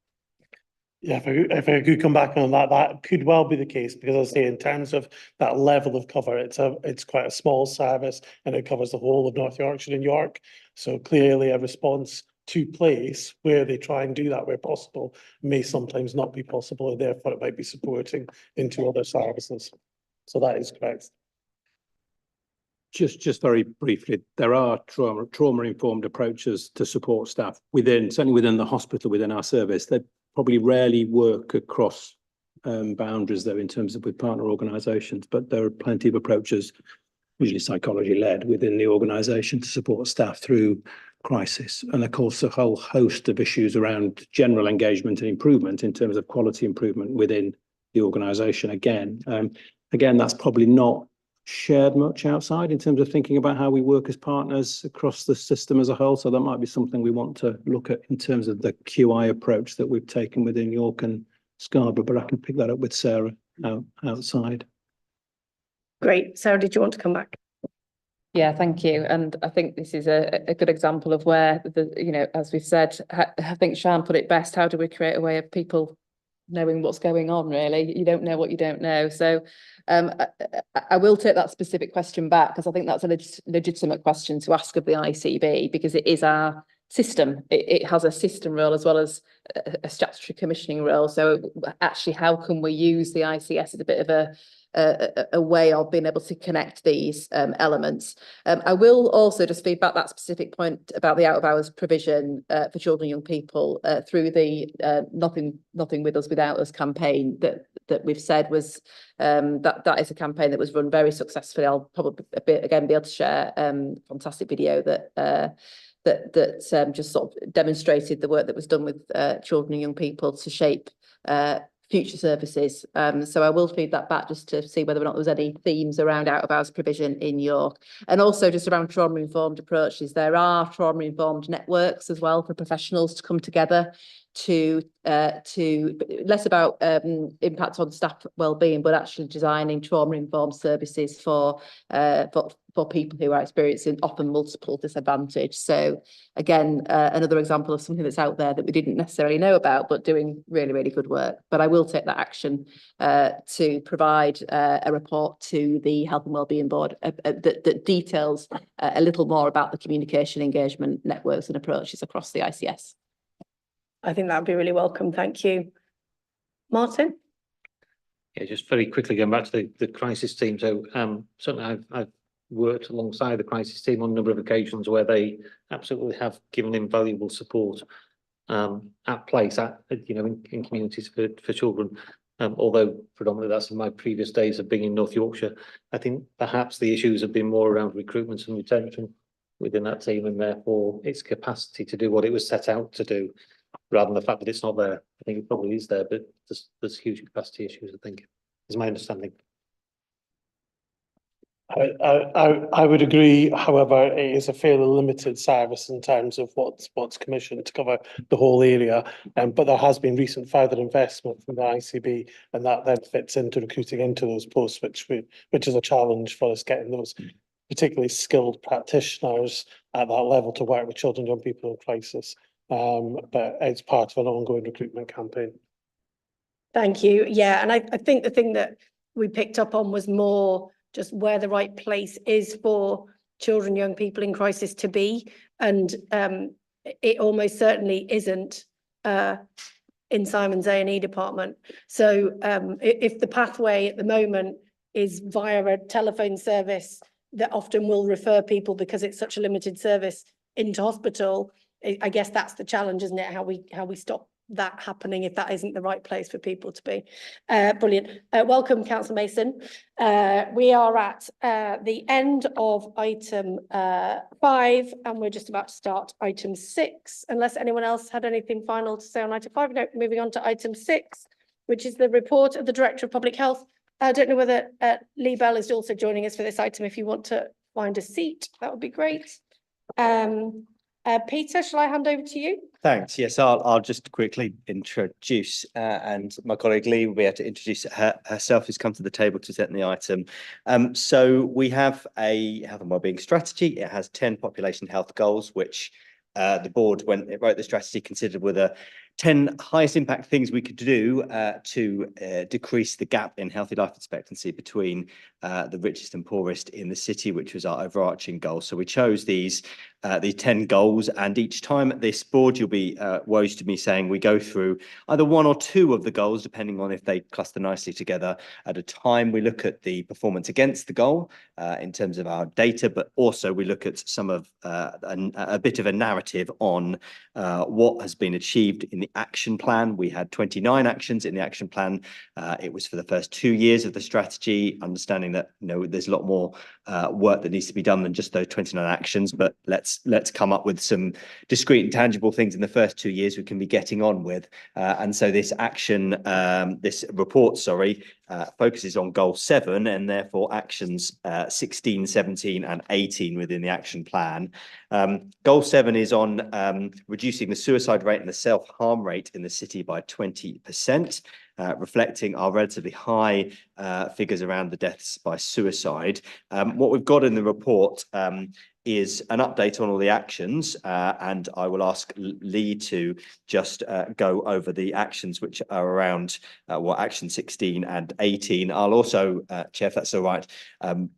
G: Yeah, if I could come back on that, that could well be the case, because I say in terms of that level of cover, it's quite a small service and it covers the whole of North Yorkshire and York. So clearly a response to place where they try and do that where possible may sometimes not be possible, and therefore it might be supporting into other services. So that is correct.
B: Just very briefly, there are trauma-informed approaches to support staff certainly within the hospital, within our service. They probably rarely work across boundaries though, in terms of with partner organisations, but there are plenty of approaches, usually psychology-led, within the organisation to support staff through crisis. And of course, a whole host of issues around general engagement and improvement in terms of quality improvement within the organisation. Again, that's probably not shared much outside in terms of thinking about how we work as partners across the system as a whole. So that might be something we want to look at in terms of the QI approach that we've taken within York and Scarborough, but I can pick that up with Sarah outside.
A: Great. Sarah, did you want to come back?
L: Yeah, thank you. And I think this is a good example of where, as we've said, I think Sian put it best, how do we create a way of people knowing what's going on, really? You don't know what you don't know. So I will take that specific question back, because I think that's a legitimate question to ask of the ICB, because it is our system. It has a system role as well as a statutory commissioning role. So actually, how can we use the ICS as a bit of a way of being able to connect these elements? I will also just feedback that specific point about the out of hours provision for children and young people through the Nothing With Us Without Us campaign that we've said was that is a campaign that was run very successfully. I'll probably again be able to share fantastic video that just sort of demonstrated the work that was done with children and young people to shape future services. So I will feed that back just to see whether or not there's any themes around out of hours provision in York. And also just around trauma-informed approaches. There are trauma-informed networks as well for professionals to come together to less about impact on staff wellbeing, but actually designing trauma-informed services for people who are experiencing often multiple disadvantage. So again, another example of something that's out there that we didn't necessarily know about, but doing really, really good work. But I will take that action to provide a report to the Health and Wellbeing Board that details a little more about the communication engagement networks and approaches across the ICS.
A: I think that would be really welcome. Thank you. Martin?
F: Yeah, just very quickly going back to the crisis team. So certainly I've worked alongside the crisis team on a number of occasions where they absolutely have given invaluable support at place, in communities for children. Although predominantly that's in my previous days of being in North Yorkshire, I think perhaps the issues have been more around recruitment and retention within that team, and therefore its capacity to do what it was set out to do, rather than the fact that it's not there. I think it probably is there, but there's huge capacity issues, I think, is my understanding.
G: I would agree. However, it is a fairly limited service in terms of what's commissioned to cover the whole area. But there has been recent further investment from the ICB, and that then fits into recruiting into those posts, which is a challenge for us, getting those particularly skilled practitioners at that level to work with children and young people in crisis. But it's part of an ongoing recruitment campaign.
A: Thank you. Yeah, and I think the thing that we picked up on was more just where the right place is for children, young people in crisis to be. And it almost certainly isn't in Simon's A&E department. So if the pathway at the moment is via a telephone service that often will refer people because it's such a limited service into hospital, I guess that's the challenge, isn't it? How we stop that happening if that isn't the right place for people to be. Brilliant. Welcome, Councillor Mason. We are at the end of item 5, and we're just about to start item 6, unless anyone else had anything final to say on item 5. No, moving on to item 6, which is the report of the Director of Public Health. I don't know whether Lee Bell is also joining us for this item. If you want to find a seat, that would be great. Peter, shall I hand over to you?
D: Thanks. Yes, I'll just quickly introduce, and my colleague Lee will be able to introduce herself, who's come to the table to present the item. So we have a health and wellbeing strategy. It has 10 population health goals, which the board, when it wrote the strategy, considered were the 10 highest impact things we could do to decrease the gap in healthy life expectancy between the richest and poorest in the city, which was our overarching goal. So we chose these 10 goals, and each time at this board, you'll be used to me saying we go through either one or two of the goals, depending on if they cluster nicely together at a time. We look at the performance against the goal in terms of our data, but also we look at some of a bit of a narrative on what has been achieved in the action plan. We had 29 actions in the action plan. It was for the first 2 years of the strategy, understanding that there's a lot more work that needs to be done than just those 29 actions, but let's come up with some discrete and tangible things in the first 2 years we can be getting on with. And so this report, focuses on goal 7 and therefore actions 16, 17 and 18 within the action plan. Goal 7 is on reducing the suicide rate and the self-harm rate in the city by 20%, reflecting our relatively high figures around the deaths by suicide. What we've got in the report is an update on all the actions, and I will ask Lee to just go over the actions which are around action 16 and 18. I'll also, Chair, if that's all right,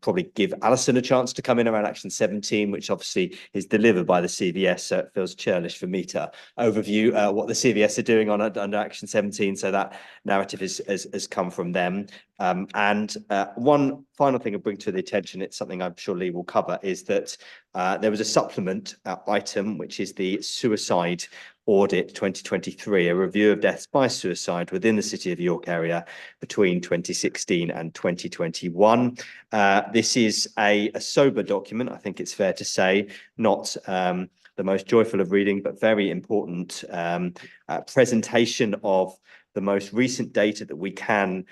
D: probably give Alison a chance to come in around action 17, which obviously is delivered by the CVS, so it feels churlish for me to overview what the CVS are doing under action 17, so that narrative has come from them. And one final thing I bring to the attention, it's something I'm sure Lee will cover, is that there was a supplement item, which is the suicide audit 2023, a review of deaths by suicide within the City of York area between 2016 and 2021. This is a sober document, I think it's fair to say, not the most joyful of reading, but very important presentation of the most recent data that we can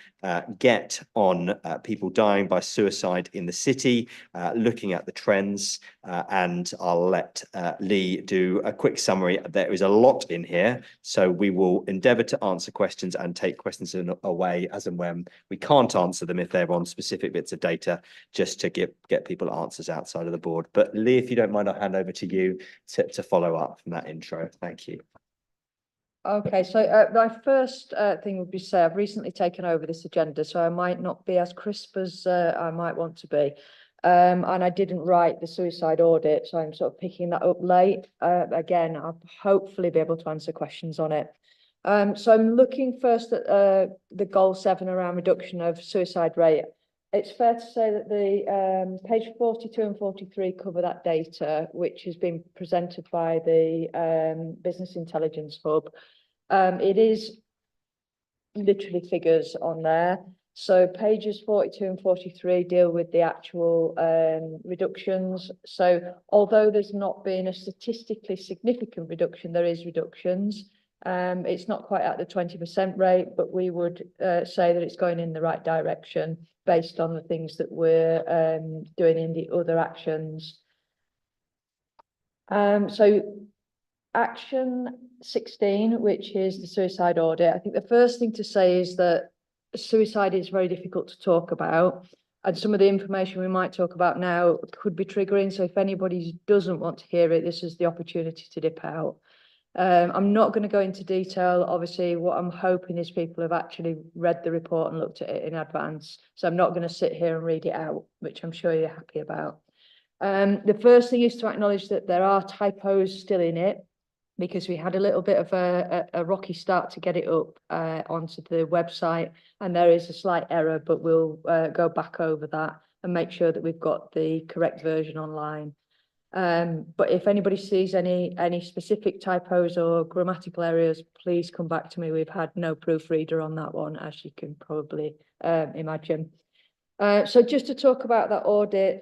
D: get on people dying by suicide in the city, looking at the trends, and I'll let Lee do a quick summary. There is a lot in here, so we will endeavour to answer questions and take questions away as and when we can't answer them if they're on specific bits of data, just to get people answers outside of the board. But Lee, if you don't mind, I'll hand over to you to follow up from that intro. Thank you.
O: Okay, so my first thing would be say I've recently taken over this agenda, so I might not be as crisp as I might want to be. And I didn't write the suicide audit, so I'm sort of picking that up late. Again, I'll hopefully be able to answer questions on it. So I'm looking first at the goal 7 around reduction of suicide rate. It's fair to say that the page 42 and 43 cover that data, which has been presented by the Business Intelligence Hub. It is literally figures on there. So pages 42 and 43 deal with the actual reductions. So although there's not been a statistically significant reduction, there is reductions. It's not quite at the 20% rate, but we would say that it's going in the right direction based on the things that we're doing in the other actions. So action 16, which is the suicide audit. I think the first thing to say is that suicide is very difficult to talk about, and some of the information we might talk about now could be triggering. So if anybody doesn't want to hear it, this is the opportunity to dip out. I'm not going to go into detail. Obviously, what I'm hoping is people have actually read the report and looked at it in advance. So I'm not going to sit here and read it out, which I'm sure you're happy about. The first thing is to acknowledge that there are typos still in it, because we had a little bit of a rocky start to get it up onto the website, and there is a slight error, but we'll go back over that and make sure that we've got the correct version online. But if anybody sees any specific typos or grammatical errors, please come back to me. We've had no proofreader on that one, as you can probably imagine. So just to talk about that audit,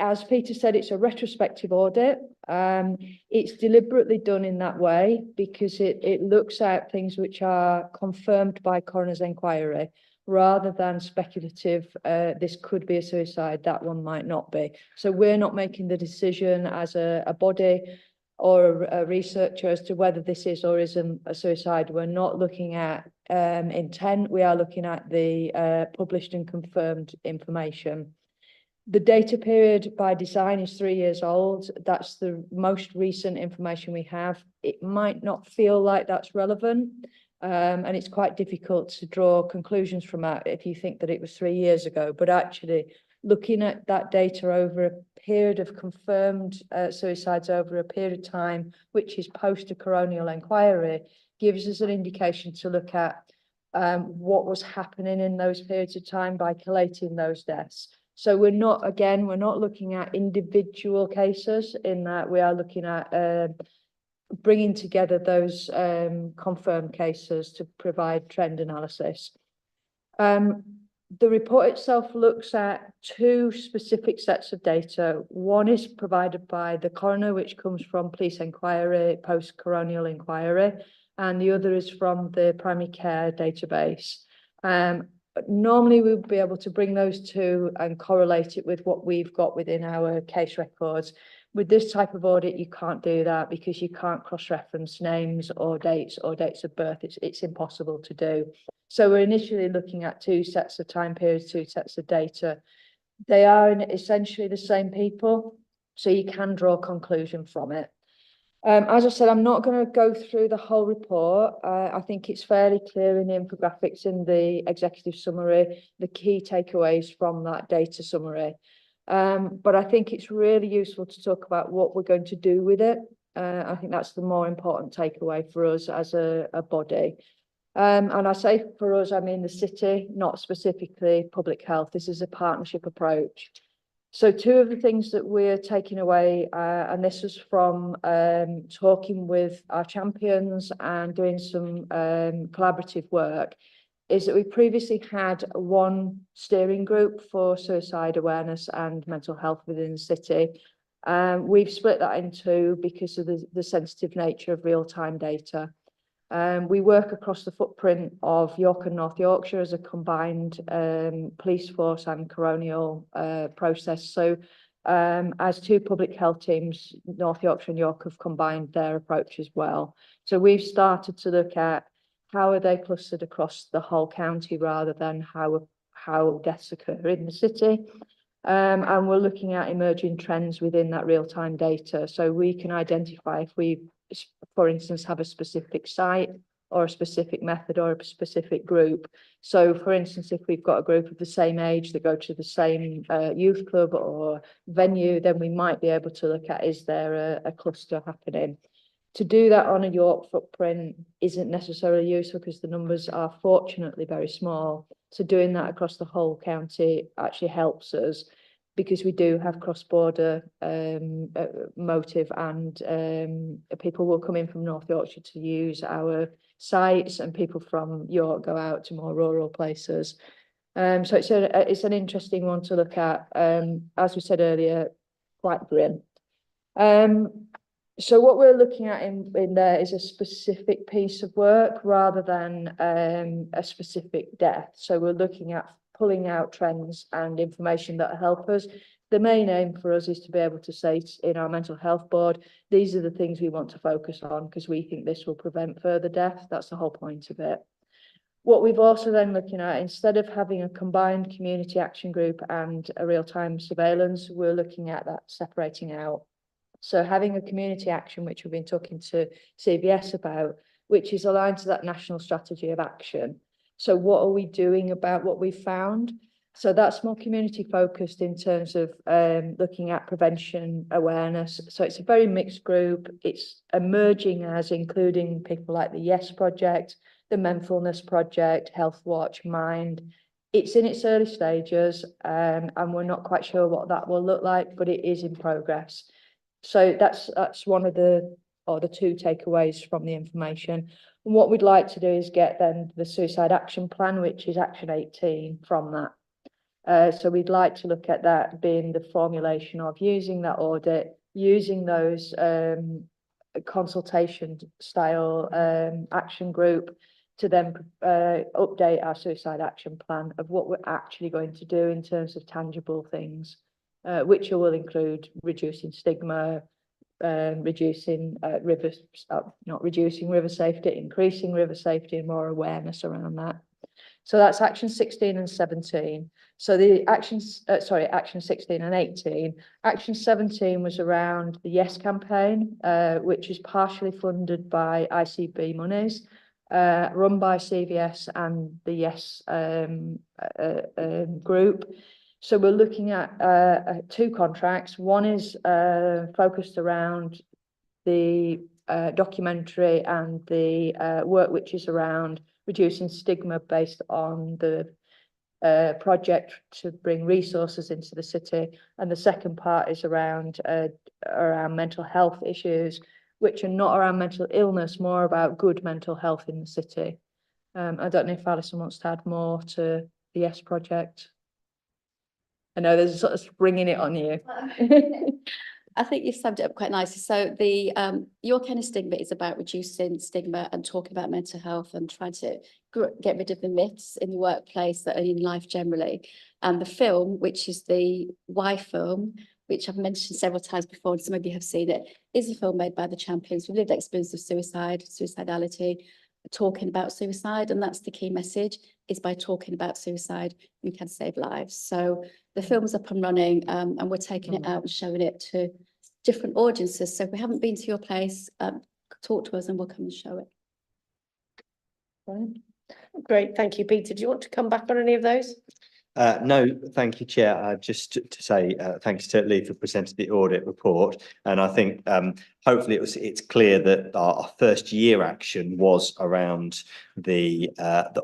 O: as Peter said, it's a retrospective audit. It's deliberately done in that way because it looks at things which are confirmed by coroner's inquiry, rather than speculative, this could be a suicide, that one might not be. So we're not making the decision as a body or a researcher as to whether this is or isn't a suicide. We're not looking at intent, we are looking at the published and confirmed information. The data period by design is 3 years old. That's the most recent information we have. It might not feel like that's relevant, and it's quite difficult to draw conclusions from that if you think that it was 3 years ago. But actually, looking at that data over a period of confirmed suicides over a period of time, which is post a coronial inquiry, gives us an indication to look at what was happening in those periods of time by collating those deaths. So we're not looking at individual cases, in that we are looking at bringing together those confirmed cases to provide trend analysis. The report itself looks at 2 specific sets of data. One is provided by the coroner, which comes from police inquiry, post-coronial inquiry, and the other is from the primary care database. Normally we would be able to bring those 2 and correlate it with what we've got within our case records. With this type of audit, you can't do that because you can't cross-reference names or dates of birth. It's impossible to do. So we're initially looking at 2 sets of time periods, 2 sets of data. They are essentially the same people, so you can draw a conclusion from it. As I said, I'm not going to go through the whole report. I think it's fairly clear in the infographics in the executive summary, the key takeaways from that data summary. But I think it's really useful to talk about what we're going to do with it. I think that's the more important takeaway for us as a body. And I say for us, I mean the city, not specifically public health. This is a partnership approach. So 2 of the things that we're taking away, and this was from talking with our champions and doing some collaborative work, is that we previously had 1 steering group for suicide awareness and mental health within the city. We've split that in 2 because of the sensitive nature of real-time data. We work across the footprint of York and North Yorkshire as a combined police force and coronial process. So as two public health teams, North Yorkshire and York have combined their approach as well. So we've started to look at how are they clustered across the whole county rather than how deaths occur in the city. And we're looking at emerging trends within that real-time data. So we can identify if we, for instance, have a specific site or a specific method or a specific group. So for instance, if we've got a group of the same age that go to the same youth club or venue, then we might be able to look at, is there a cluster happening? To do that on a York footprint isn't necessarily useful because the numbers are fortunately very small. So doing that across the whole county actually helps us because we do have cross-border motive, and people will come in from North Yorkshire to use our sites, and people from York go out to more rural places. So it's an interesting one to look at. As we said earlier, quite grim. So what we're looking at in there is a specific piece of work rather than a specific death. So we're looking at pulling out trends and information that help us. The main aim for us is to be able to say in our mental health board, these are the things we want to focus on because we think this will prevent further death. That's the whole point of it. What we've also then looking at, instead of having a combined community action group and a real-time surveillance, we're looking at that separating out. So having a community action, which we've been talking to CVS about, which is aligned to that national strategy of action. So what are we doing about what we've found? So that's more community focused in terms of looking at prevention awareness. So it's a very mixed group. It's emerging as including people like the Yes Project, the Mindfulness Project, Health Watch, Mind. It's in its early stages, and we're not quite sure what that will look like, but it is in progress. So that's one of the two takeaways from the information. And what we'd like to do is get then the suicide action plan, which is action 18 from that. So we'd like to look at that being the formulation of using that audit, using those consultation style action group to then update our suicide action plan of what we're actually going to do in terms of tangible things. Which will include reducing stigma, reducing not reducing river safety, increasing river safety and more awareness around that. So that's action 16 and 17. So the actions, action 16 and 18. Action 17 was around the Yes campaign, which is partially funded by ICB monies, run by CVS and the Yes group. So we're looking at two contracts. One is focused around the documentary and the work which is around reducing stigma based on the project to bring resources into the city. And the second part is around mental health issues, which are not around mental illness, more about good mental health in the city. I don't know if Alison wants to add more to the Yes project. I know there's sort of springing it on you.
I: I think you've summed it up quite nicely. So the Your Kind of Stigma is about reducing stigma and talking about mental health and trying to get rid of the myths in the workplace that are in life generally. And the film, which is the Why film, which I've mentioned several times before, and some of you have seen it, is a film made by the champions with lived experience of suicide, suicidality, talking about suicide. And that's the key message, is by talking about suicide, you can save lives. So the film's up and running, and we're taking it out and showing it to different audiences. So if we haven't been to your place, talk to us and we'll come and show it.
A: Great, thank you, Peter. Do you want to come back on any of those?
D: No, thank you, Chair. Just to say thanks to Lee for presenting the audit report. And I think hopefully it's clear that our first year action was around the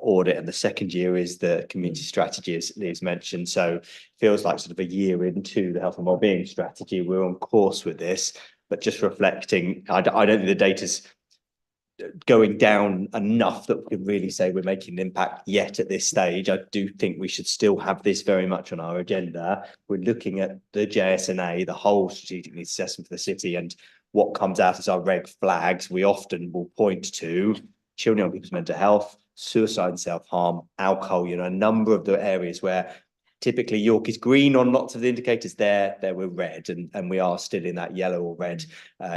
D: audit, and the second year is the community strategy, as Lee's mentioned. So it feels like sort of a year into the health and wellbeing strategy, we're on course with this. But just reflecting, I don't think the data's going down enough that we can really say we're making an impact yet at this stage. I do think we should still have this very much on our agenda. We're looking at the JSNA, the whole strategic needs assessment for the city, and what comes out as our red flags we often will point to. children and young people's mental health, suicide and self-harm, alcohol, a number of the areas where typically York is green on lots of the indicators. There we're red, and we are still in that yellow or red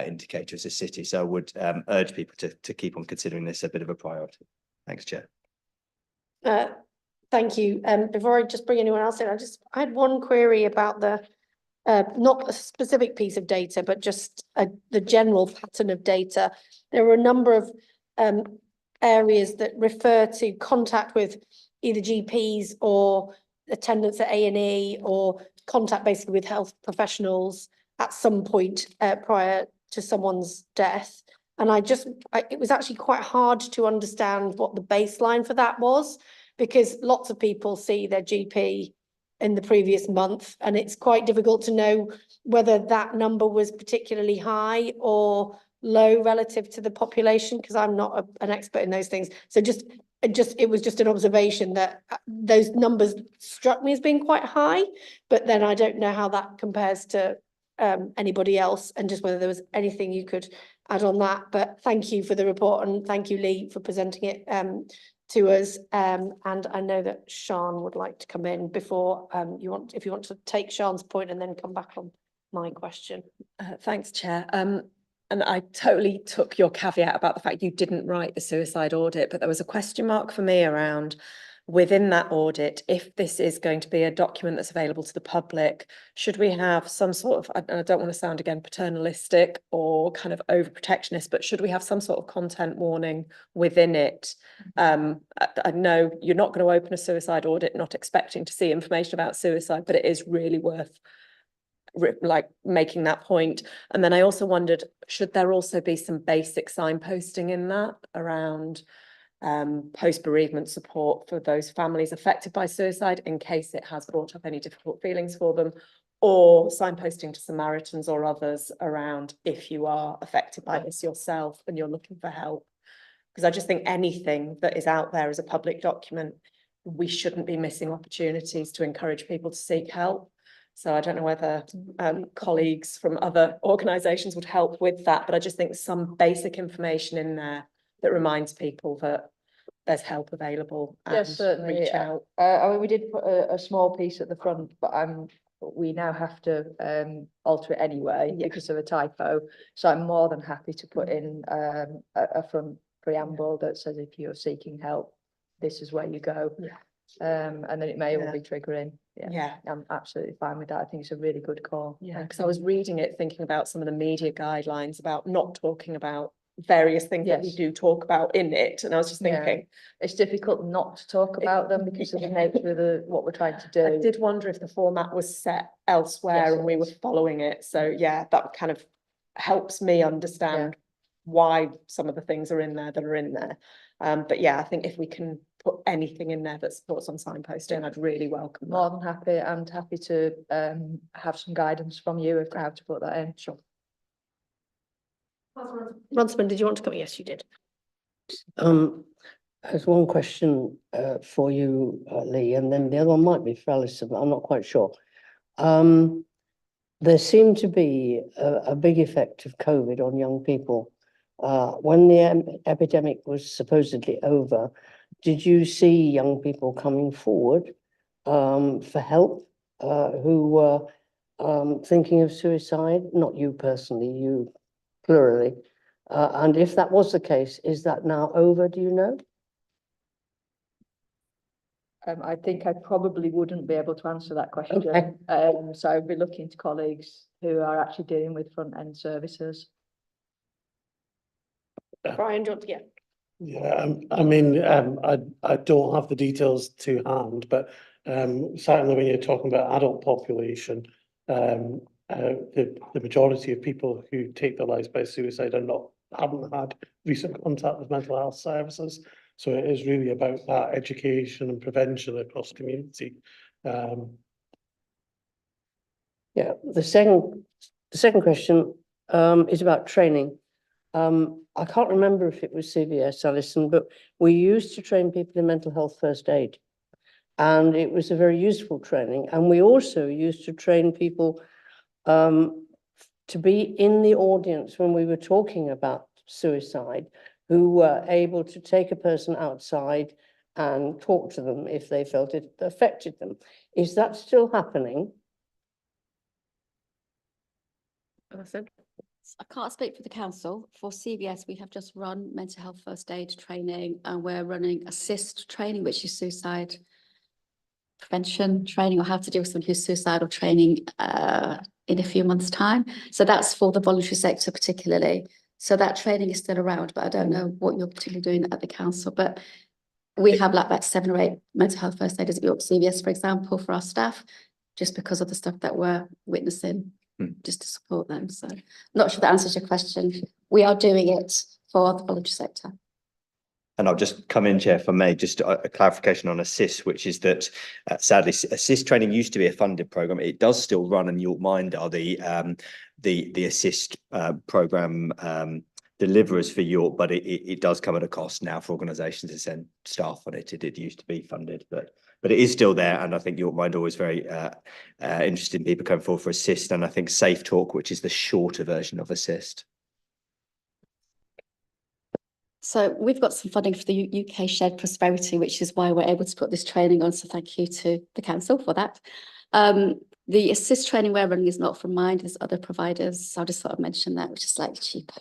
D: indicator as a city. So I would urge people to keep on considering this a bit of a priority. Thanks, Chair.
A: Thank you. Before I just bring anyone else in, I had one query about the not a specific piece of data, but just the general pattern of data. There are a number of areas that refer to contact with either GPs or attendance at A&E, or contact basically with health professionals at some point prior to someone's death. And it was actually quite hard to understand what the baseline for that was, because lots of people see their GP in the previous month, and it's quite difficult to know whether that number was particularly high or low relative to the population, because I'm not an expert in those things. So it was just an observation that those numbers struck me as being quite high, but then I don't know how that compares to anybody else, and just whether there was anything you could add on that. But thank you for the report, and thank you, Lee, for presenting it to us. And I know that Sian would like to come in before if you want to take Sian's point and then come back on my question.
H: Thanks, Chair. And I totally took your caveat about the fact you didn't write the suicide audit, but there was a question mark for me around within that audit, if this is going to be a document that's available to the public, should we have some sort of, I don't want to sound again paternalistic or kind of overprotectionist, but should we have some sort of content warning within it? I know you're not going to open a suicide audit not expecting to see information about suicide, but it is really worth making that point. And then I also wondered, should there also be some basic signposting in that around post-bereavement support for those families affected by suicide, in case it has brought up any difficult feelings for them, or signposting to Samaritans or others around if you are affected by this yourself and you're looking for help? Because I just think anything that is out there as a public document, we shouldn't be missing opportunities to encourage people to seek help. So I don't know whether colleagues from other organisations would help with that, but I just think some basic information in there that reminds people that there's help available.
O: Yes, certainly.
H: Reach out.
O: I mean, we did put a small piece at the front, but we now have to alter it anyway because of a typo. So I'm more than happy to put in a front preamble that says if you're seeking help, this is where you go. And then it may all be triggering. Yeah, I'm absolutely fine with that. I think it's a really good call.
H: Yeah, because I was reading it, thinking about some of the media guidelines about not talking about various things that we do talk about in it, and I was just thinking
O: it's difficult not to talk about them because of the nature of what we're trying to do.
H: I did wonder if the format was set elsewhere and we were following it. So yeah, that kind of helps me understand why some of the things are in there that are in there. But yeah, I think if we can put anything in there that supports on signposting, I'd really welcome that.
O: More than happy, and happy to have some guidance from you if I have to put that in. Sure.
A: Runciman, did you want to come? Yes, you did.
C: There's one question for you, Lee, and then the other one might be for Alison, but I'm not quite sure. There seemed to be a big effect of COVID on young people. When the epidemic was supposedly over, did you see young people coming forward for help who were thinking of suicide? Not you personally, you plurally. And if that was the case, is that now over, do you know?
O: I think I probably wouldn't be able to answer that question.
C: Okay.
O: So I'd be looking to colleagues who are actually dealing with front-end services.
A: Brian, do you want to get?
G: Yeah, I mean, I don't have the details to hand, but certainly when you're talking about adult population, the majority of people who take their lives by suicide haven't had recent contact with mental health services. So it is really about that education and prevention across the community.
C: Yeah, the second question is about training. I can't remember if it was CVS, Alison, but we used to train people in mental health first aid, and it was a very useful training. And we also used to train people to be in the audience when we were talking about suicide, who were able to take a person outside and talk to them if they felt it affected them. Is that still happening?
I: I can't speak for the council. For CVS, we have just run mental health first aid training, and we're running assist training, which is suicide prevention training, or how to deal with someone who's suicidal training in a few months' time. So that's for the voluntary sector particularly. So that training is still around, but I don't know what you're particularly doing at the council. But we have like about 7 or 8 mental health first aiders at York CVS, for example, for our staff, just because of the stuff that we're witnessing, just to support them. So I'm not sure that answers your question. We are doing it for the voluntary sector.
D: And I'll just come in, Chair, if I may, just a clarification on assist, which is that sadly, assist training used to be a funded programme. It does still run, and York Mind are the assist programme deliverers for York, but it does come at a cost now for organisations to send staff on it. It did used to be funded, but it is still there. And I think York Mind are always very interested in people coming forward for assist. And I think Safe Talk, which is the shorter version of assist. So we've got some funding for the UK Shared Prosperity, which is why we're able to put this training on. So thank you to the council for that. The assist training we're running is not from Mind, there's other providers. So I'll just sort of mention that, which is slightly cheaper.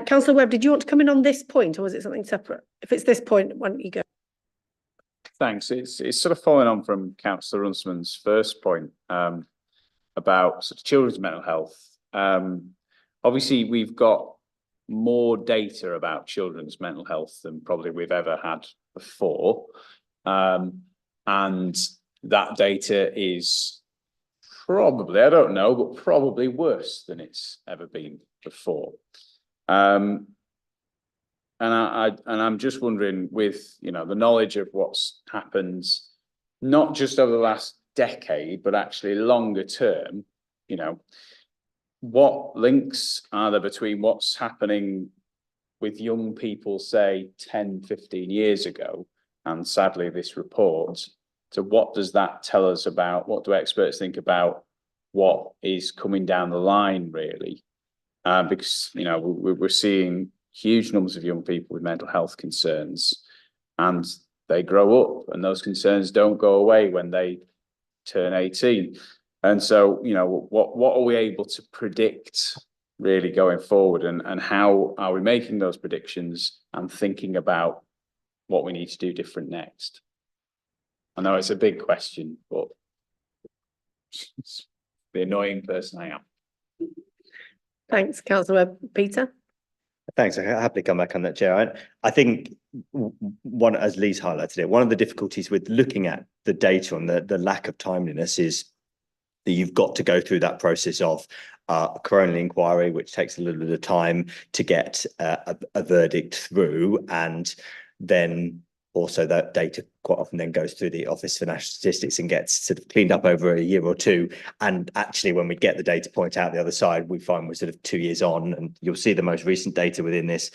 A: Councillor Webb, did you want to come in on this point, or was it something separate? If it's this point, why don't you go?
J: Thanks. It's sort of following on from Councillor Runciman's first point about sort of children's mental health. Obviously, we've got more data about children's mental health than probably we've ever had before. And that data is probably, I don't know, but probably worse than it's ever been before. And I'm just wondering, with, you know, the knowledge of what's happened, not just over the last decade, but actually longer term, you know, what links are there between what's happening with young people, say 10, 15 years ago, and sadly this report, so what does that tell us about, what do experts think about what is coming down the line, really? Because, you know, we're seeing huge numbers of young people with mental health concerns, and they grow up and those concerns don't go away when they turn 18. And so, you know, what are we able to predict really going forward, and how are we making those predictions and thinking about what we need to do different next? I know it's a big question, but it's the annoying person I am.
A: Thanks, Councillor Webb. Peter?
D: Thanks. I happily come back on that, Chair. I think one, as Lee's highlighted it, one of the difficulties with looking at the data on the lack of timeliness is that you've got to go through that process of a coronial inquiry, which takes a little bit of time to get a verdict through, and then also that data quite often then goes through the Office for National Statistics and gets sort of cleaned up over a year or two. And actually, when we get the data point out the other side, we find we're sort of 2 years on, and you'll see the most recent data within this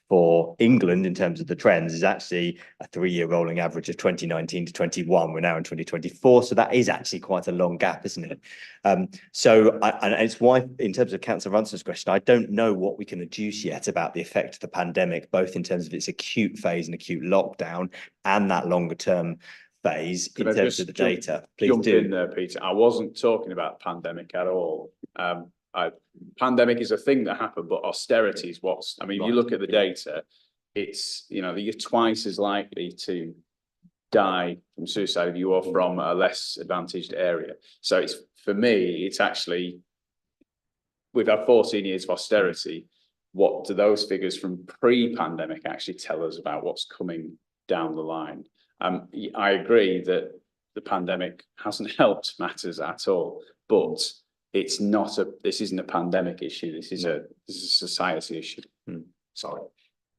D: for England in terms of the trends is actually a 3-year rolling average of 2019 to 21. We're now in 2024. So that is actually quite a long gap, isn't it? And it's why, in terms of Councillor Runciman's question, I don't know what we can adduce yet about the effect of the pandemic, both in terms of its acute phase and acute lockdown, and that longer term phase in terms of the data. Please
J: jump in there, Peter. I wasn't talking about pandemic at all. Pandemic is a thing that happened, but austerity is what's, I mean, if you look at the data, it's, you know, you're twice as likely to die from suicide if you are from a less advantaged area. So it's, for me, it's actually, we've had 14 years of austerity. What do those figures from pre-pandemic actually tell us about what's coming down the line? I agree that the pandemic hasn't helped matters at all, but it's not this isn't a pandemic issue. This is a society issue. Sorry.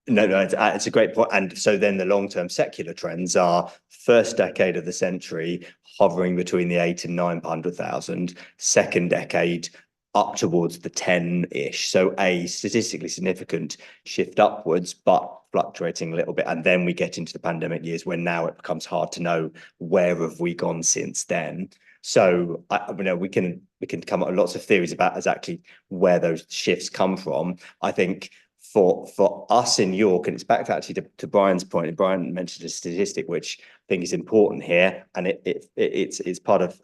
D: No, it's a great point. And so then the long-term secular trends are first decade of the century hovering between the 8 and 900,000, second decade up towards the 10-ish. So a statistically significant shift upwards, but fluctuating a little bit. And then we get into the pandemic years when now it becomes hard to know where have we gone since then. So you know, we can come up with lots of theories about exactly where those shifts come from. I think for us in York, and it's back to actually to Brian's point, and Brian mentioned a statistic which I think is important here, and it's part of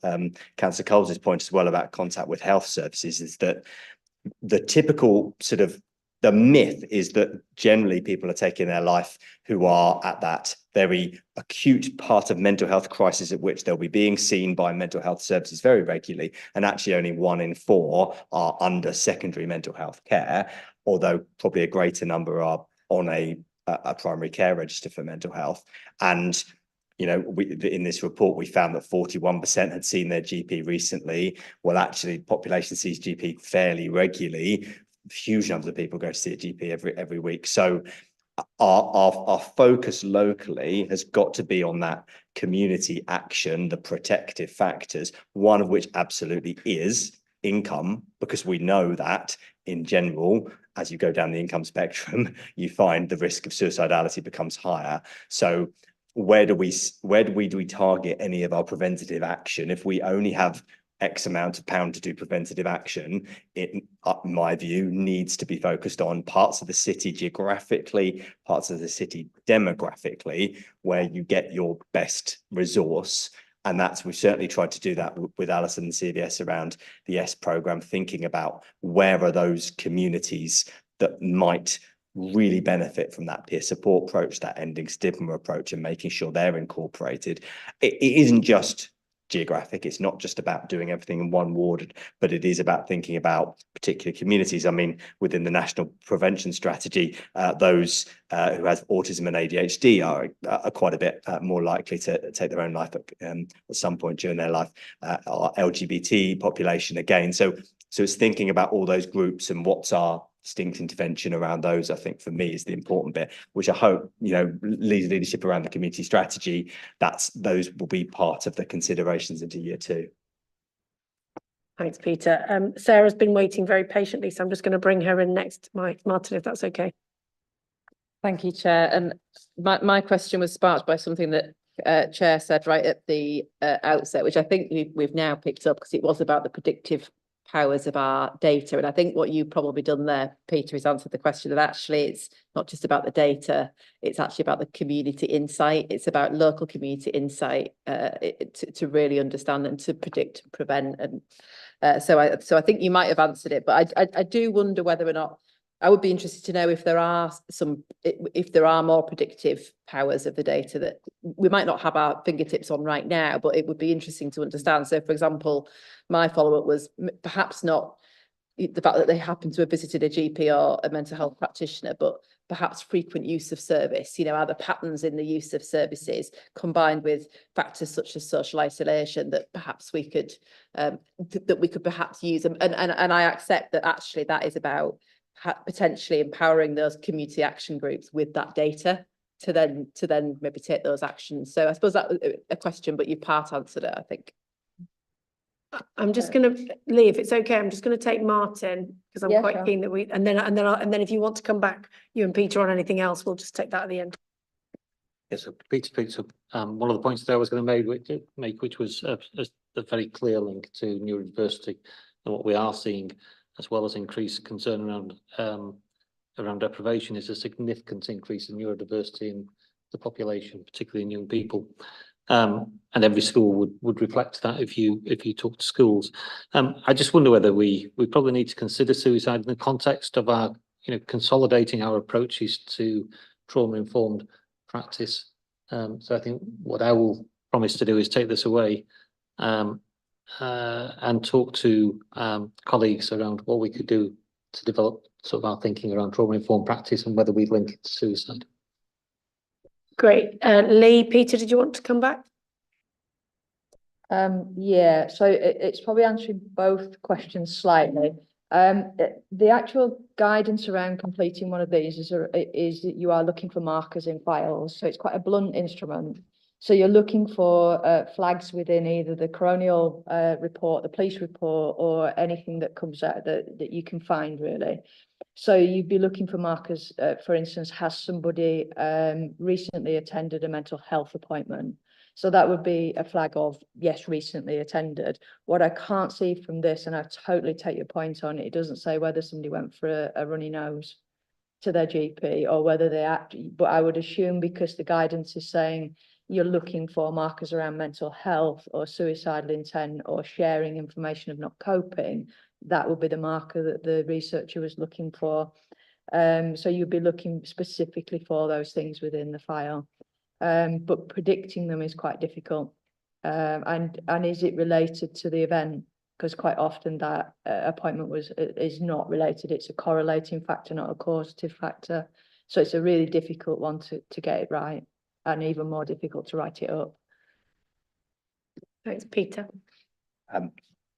D: Councillor Coles's point as well about contact with health services, is that the typical sort of the myth is that generally people are taking their life who are at that very acute part of mental health crisis at which they'll be being seen by mental health services very regularly, and actually only 1 in 4 are under secondary mental health care, although probably a greater number are on a primary care register for mental health. And you know, in this report, we found that 41% had seen their GP recently. Well, actually, the population sees GP fairly regularly. Huge numbers of people go to see a GP every week. So our focus locally has got to be on that community action, the protective factors, one of which absolutely is income, because we know that in general, as you go down the income spectrum, you find the risk of suicidality becomes higher. So where do we target any of our preventative action? If we only have X amount of pound to do preventative action, it, in my view, needs to be focused on parts of the city geographically, parts of the city demographically, where you get your best resource. And we've certainly tried to do that with Alison and CVS around the S programme, thinking about where are those communities that might really benefit from that peer support approach, that ending stigma approach, and making sure they're incorporated. It isn't just geographic. It's not just about doing everything in one ward, but it is about thinking about particular communities. I mean, within the National Prevention Strategy, those who have autism and ADHD are quite a bit more likely to take their own life at some point during their life. Our LGBT population again. So it's thinking about all those groups and what's our distinct intervention around those, I think, for me, is the important bit, which I hope, you know, leadership around the community strategy, those will be part of the considerations into year 2.
A: Thanks, Peter. Sarah's been waiting very patiently, so I'm just going to bring her in next, Martin, if that's okay.
L: Thank you, Chair. And my question was sparked by something that Chair said right at the outset, which I think we've now picked up, because it was about the predictive powers of our data. And I think what you've probably done there, Peter, is answered the question that actually it's not just about the data, it's actually about the community insight. It's about local community insight to really understand and to predict and prevent. And so I think you might have answered it, but I do wonder whether or not, I would be interested to know if there are more predictive powers of the data that we might not have our fingertips on right now, but it would be interesting to understand. So, for example, my follow-up was perhaps not the fact that they happen to have visited a GP or a mental health practitioner, but perhaps frequent use of service. You know, are the patterns in the use of services combined with factors such as social isolation that perhaps we could perhaps use them. And I accept that actually that is about potentially empowering those community action groups with that data to then maybe take those actions. So I suppose that was a question, but you part answered it, I think.
A: I'm just going to leave. It's okay. I'm just going to take Martin, because I'm quite keen that and then if you want to come back, you and Peter, on anything else, we'll just take that at the end.
F: Yes, so Peter picked up one of the points that I was going to make, which was a very clear link to neurodiversity and what we are seeing, as well as increased concern around deprivation, is a significant increase in neurodiversity in the population, particularly in young people. And every school would reflect that if you talk to schools. I just wonder whether we probably need to consider suicide in the context of our, consolidating our approaches to trauma-informed practice. So I think what I will promise to do is take this away and talk to colleagues around what we could do to develop sort of our thinking around trauma-informed practice and whether we link it to suicide.
A: Great. Lee, Peter, did you want to come back?
O: Yeah, so it's probably answering both questions slightly. The actual guidance around completing one of these is that you are looking for markers in files. So it's quite a blunt instrument. So you're looking for flags within either the coronial report, the police report, or anything that comes out that you can find, really. So you'd be looking for markers, for instance, has somebody recently attended a mental health appointment? So that would be a flag of, yes, recently attended. What I can't see from this, and I totally take your point on, it doesn't say whether somebody went for a runny nose. to their GP or whether they act, but I would assume because the guidance is saying you're looking for markers around mental health or suicidal intent or sharing information of not coping, that would be the marker that the researcher was looking for. So you'd be looking specifically for those things within the file. But predicting them is quite difficult. And is it related to the event? Because quite often that appointment is not related. It's a correlating factor, not a causative factor. So it's a really difficult one to get it right, and even more difficult to write it up.
A: Thanks, Peter.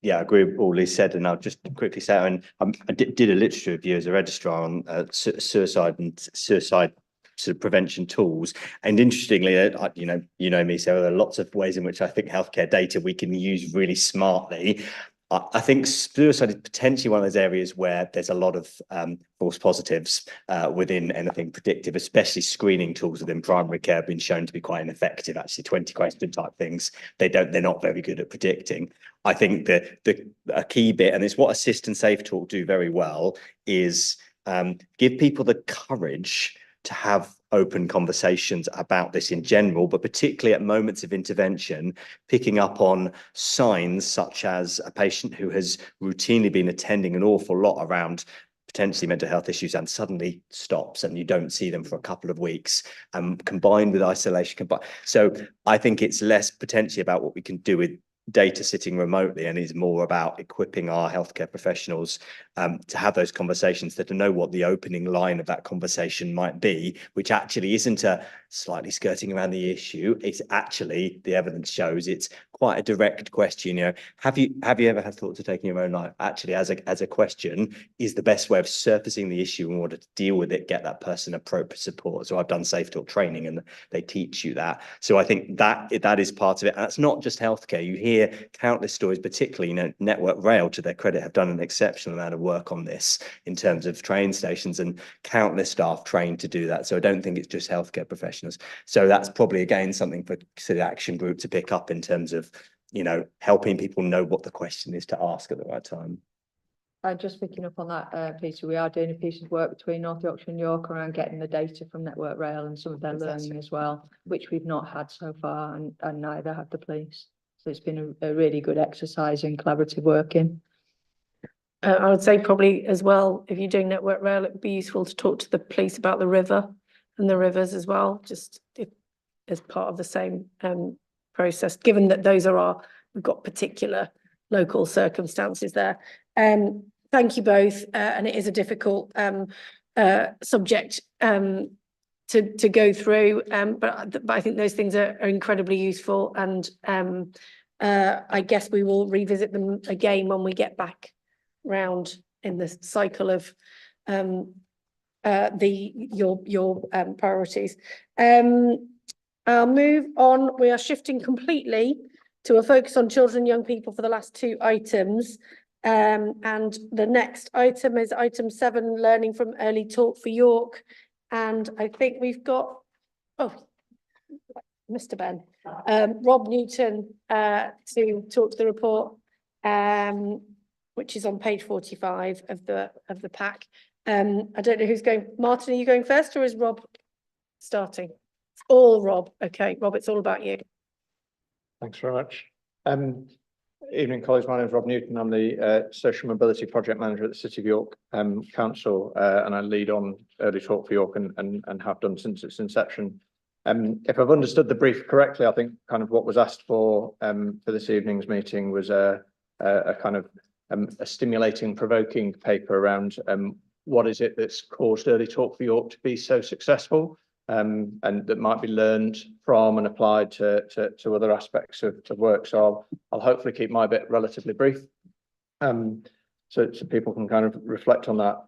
D: Yeah, I agree with all Lee said, and I'll just quickly say, and I did a literature review as a registrar on suicide and suicide sort of prevention tools. And interestingly, you know me, so there are lots of ways in which I think healthcare data we can use really smartly. I think suicide is potentially one of those areas where there's a lot of false positives within anything predictive, especially screening tools within primary care have been shown to be quite ineffective. Actually, 20 question type things, they're not very good at predicting. I think a key bit, and it's what Assist and Safe Talk do very well, is give people the courage to have open conversations about this in general, but particularly at moments of intervention, picking up on signs such as a patient who has routinely been attending an awful lot around potentially mental health issues and suddenly stops and you don't see them for a couple of weeks, combined with isolation. So I think it's less potentially about what we can do with data sitting remotely and is more about equipping our healthcare professionals to have those conversations, to know what the opening line of that conversation might be, which actually isn't a slightly skirting around the issue. It's actually, the evidence shows, it's quite a direct question. You know, have you ever had thoughts of taking your own life? Actually, as a question, is the best way of surfacing the issue in order to deal with it, get that person appropriate support. So I've done Safe Talk training and they teach you that. So I think that is part of it. And it's not just healthcare. You hear countless stories, particularly, you know, Network Rail, to their credit, have done an exceptional amount of work on this in terms of train stations and countless staff trained to do that. So I don't think it's just healthcare professionals. So that's probably, again, something for the action group to pick up in terms of, you know, helping people know what the question is to ask at the right time.
O: Just picking up on that, Peter, we are doing a piece of work between North Yorkshire and York around getting the data from Network Rail and some of their learning as well, which we've not had so far, and neither have the police. So it's been a really good exercise in collaborative working.
A: I would say probably as well, if you're doing Network Rail, it would be useful to talk to the police about the river and the rivers as well, just as part of the same process, given that those are we've got particular local circumstances there. Thank you both, and it is a difficult subject to go through, but I think those things are incredibly useful, and I guess we will revisit them again when we get back round in the cycle of your priorities. I'll move on. We are shifting completely to a focus on children and young people for the last two items. And the next item is item 7, learning from Early Talk for York. And I think we've got, Mr. Ben, Rob Newton to talk to the report, which is on page 45 of the pack. I don't know who's going. Martin, are you going first, or is Rob starting? It's all Rob. Okay, Rob, it's all about you.
P: Thanks very much. Evening, colleagues. My name is Rob Newton. I'm the Social Mobility Project Manager at the City of York Council, and I lead on Early Talk for York and have done since its inception. If I've understood the brief correctly, I think kind of what was asked for this evening's meeting was a kind of a stimulating, provoking paper around what is it that's caused Early Talk for York to be so successful, and that might be learned from and applied to other aspects of work. So I'll hopefully keep my bit relatively brief, so people can kind of reflect on that.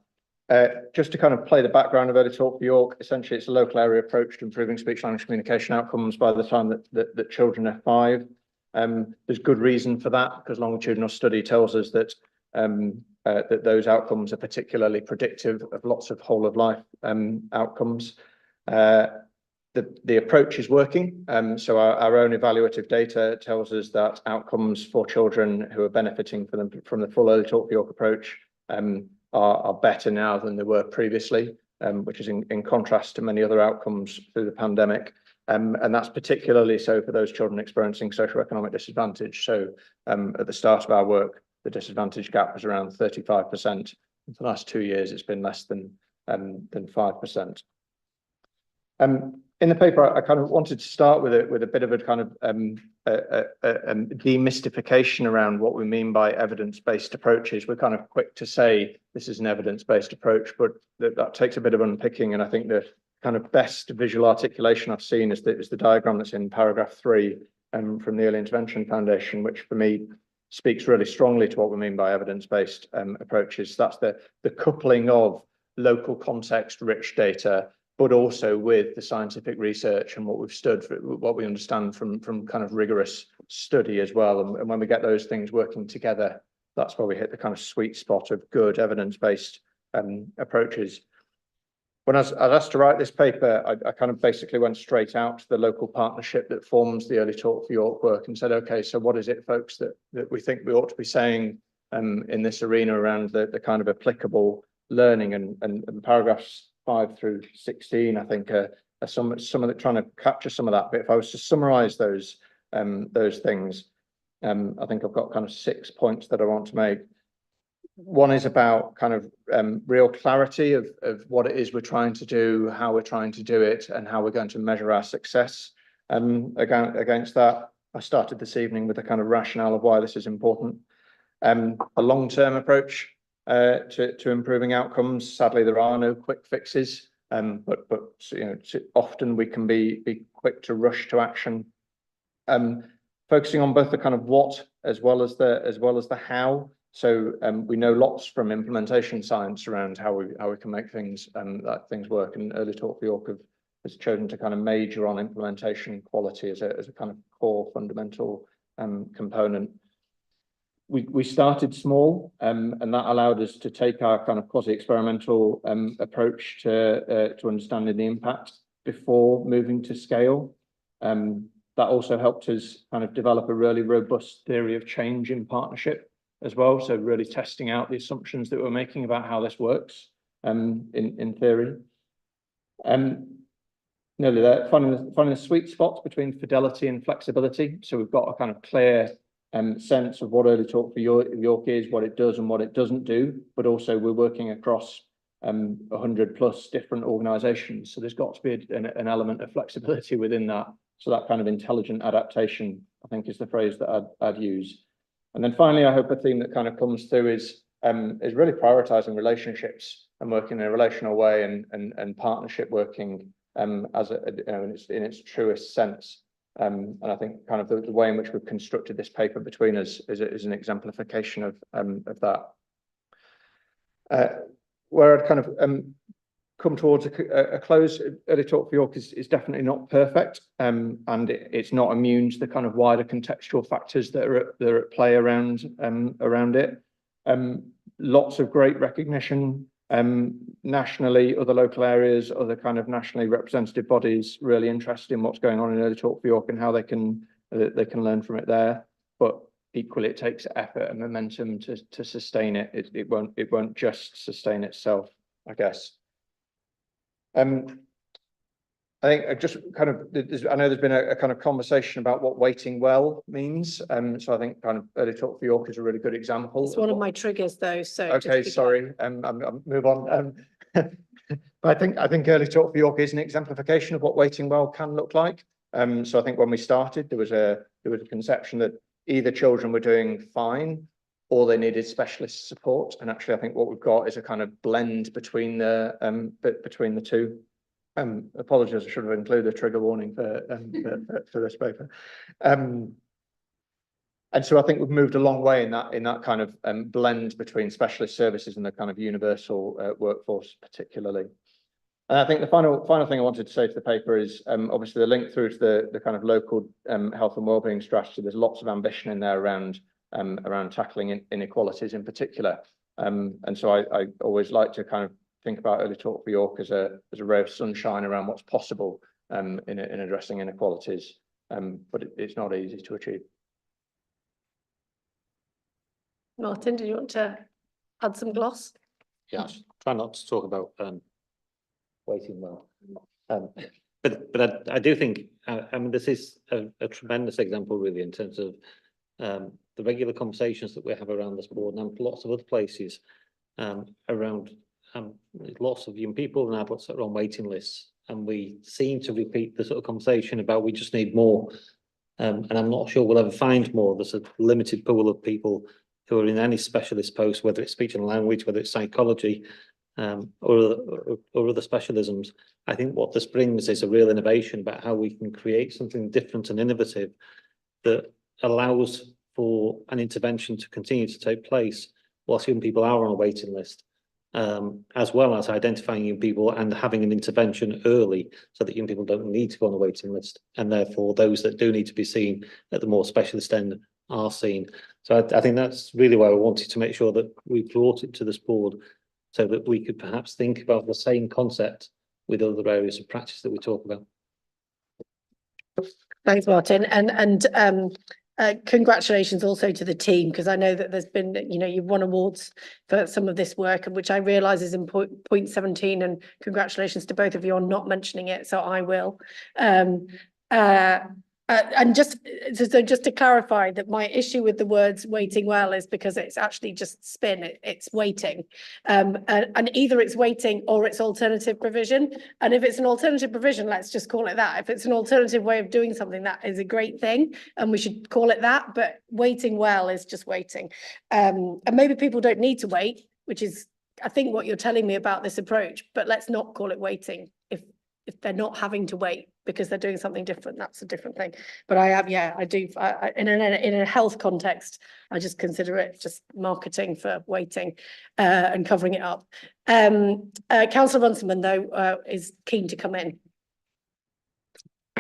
P: Just to kind of play the background of Early Talk for York, essentially it's a local area approach to improving speech language communication outcomes by the time that children are 5. There's good reason for that, because longitudinal study tells us that that those outcomes are particularly predictive of lots of whole of life outcomes. The approach is working. So our own evaluative data tells us that outcomes for children who are benefiting from the full Early Talk for York approach are better now than they were previously. which is in contrast to many other outcomes through the pandemic. And that's particularly so for those children experiencing socioeconomic disadvantage. So at the start of our work, the disadvantage gap was around 35%. For the last 2 years, it's been less than 5%. In the paper, I kind of wanted to start with a bit of a kind of demystification around what we mean by evidence-based approaches. We're kind of quick to say this is an evidence-based approach, but that takes a bit of unpicking. And I think the kind of best visual articulation I've seen is the diagram that's in paragraph 3 from the Early Intervention Foundation, which for me speaks really strongly to what we mean by evidence-based approaches. That's the coupling of local context-rich data, but also with the scientific research and what we've what we understand from kind of rigorous study as well. And when we get those things working together, that's where we hit the kind of sweet spot of good evidence-based approaches. When I was asked to write this paper, I kind of basically went straight out to the local partnership that forms the Early Talk for York work and said, okay, so what is it, folks, that we think we ought to be saying in this arena around the kind of applicable learning, and paragraphs 5 through 16, I think, are some of the trying to capture some of that. But if I was to summarize those things, I think I've got kind of 6 points that I want to make. One is about kind of real clarity of what it is we're trying to do, how we're trying to do it, and how we're going to measure our success. Against that, I started this evening with a kind of rationale of why this is important. A long-term approach to improving outcomes. Sadly, there are no quick fixes, but you know, often we can be quick to rush to action. Focusing on both the kind of what as well as the how. So we know lots from implementation science around how we can make things work. And Early Talk for York has chosen to kind of major on implementation quality as a kind of core fundamental component. We started small, and that allowed us to take our kind of quasi-experimental approach to understanding the impact before moving to scale. That also helped us kind of develop a really robust theory of change in partnership as well. So really testing out the assumptions that we're making about how this works in theory. Nearly there, finding the sweet spot between fidelity and flexibility. So we've got a kind of clear sense of what Early Talk for York is, what it does and what it doesn't do, but also we're working across 100+ different organisations. So there's got to be an element of flexibility within that. So that kind of intelligent adaptation, I think, is the phrase that I'd use. And then finally, I hope a theme that kind of comes through is really prioritising relationships and working in a relational way and partnership working as in its truest sense. And I think kind of the way in which we've constructed this paper between us is an exemplification of that. Where I'd kind of come towards a close, Early Talk for York is definitely not perfect, and it's not immune to the kind of wider contextual factors that are at play around it. Lots of great recognition nationally, other local areas, other kind of nationally representative bodies really interested in what's going on in Early Talk for York and how they can learn from it there. But equally, it takes effort and momentum to sustain it. It won't just sustain itself, I guess. I think I just kind of, I know there's been a kind of conversation about what waiting well means. So I think kind of Early Talk for York is a really good example.
A: It's one of my triggers though, so.
P: Okay, sorry, I'll move on. But I think Early Talk for York is an exemplification of what waiting well can look like. So I think when we started, there was a conception that either children were doing fine or they needed specialist support. And actually, I think what we've got is a kind of blend between the two. Apologies, I should have included a trigger warning for this paper. And so I think we've moved a long way in that kind of blend between specialist services and the kind of universal workforce, particularly. And I think the final thing I wanted to say to the paper is obviously the link through to the kind of local health and wellbeing strategy. There's lots of ambition in there around tackling inequalities in particular. And so I always like to kind of think about Early Talk for York as a ray of sunshine around what's possible in addressing inequalities, but it's not easy to achieve.
A: Martin, do you want to add some gloss?
F: Yeah, try not to talk about waiting well. But I do think, I mean, this is a tremendous example really in terms of the regular conversations that we have around this board and lots of other places around lots of young people and adults that are on waiting lists. And we seem to repeat the sort of conversation about we just need more. And I'm not sure we'll ever find more. There's a limited pool of people who are in any specialist post, whether it's speech and language, whether it's psychology, or other specialisms. I think what this brings is a real innovation about how we can create something different and innovative that allows for an intervention to continue to take place whilst young people are on a waiting list, as well as identifying young people and having an intervention early so that young people don't need to go on a waiting list, and therefore those that do need to be seen at the more specialist end are seen. So I think that's really why I wanted to make sure that we brought it to this board so that we could perhaps think about the same concept with other areas of practice that we talk about.
A: Thanks, Martin. And congratulations also to the team, because I know that there's been, you know, you've won awards for some of this work, which I realise is in point 17, and congratulations to both of you on not mentioning it, so I will. And just to clarify that my issue with the words waiting well is because it's actually just spin, it's waiting. And either it's waiting or it's alternative provision. And if it's an alternative provision, let's just call it that. If it's an alternative way of doing something, that is a great thing, and we should call it that. But waiting well is just waiting. And maybe people don't need to wait, which is, I think, what you're telling me about this approach, but let's not call it waiting. If they're not having to wait because they're doing something different, that's a different thing. But I do, in a health context, I just consider it just marketing for waiting and covering it up. Councillor Runciman, though, is keen to come in.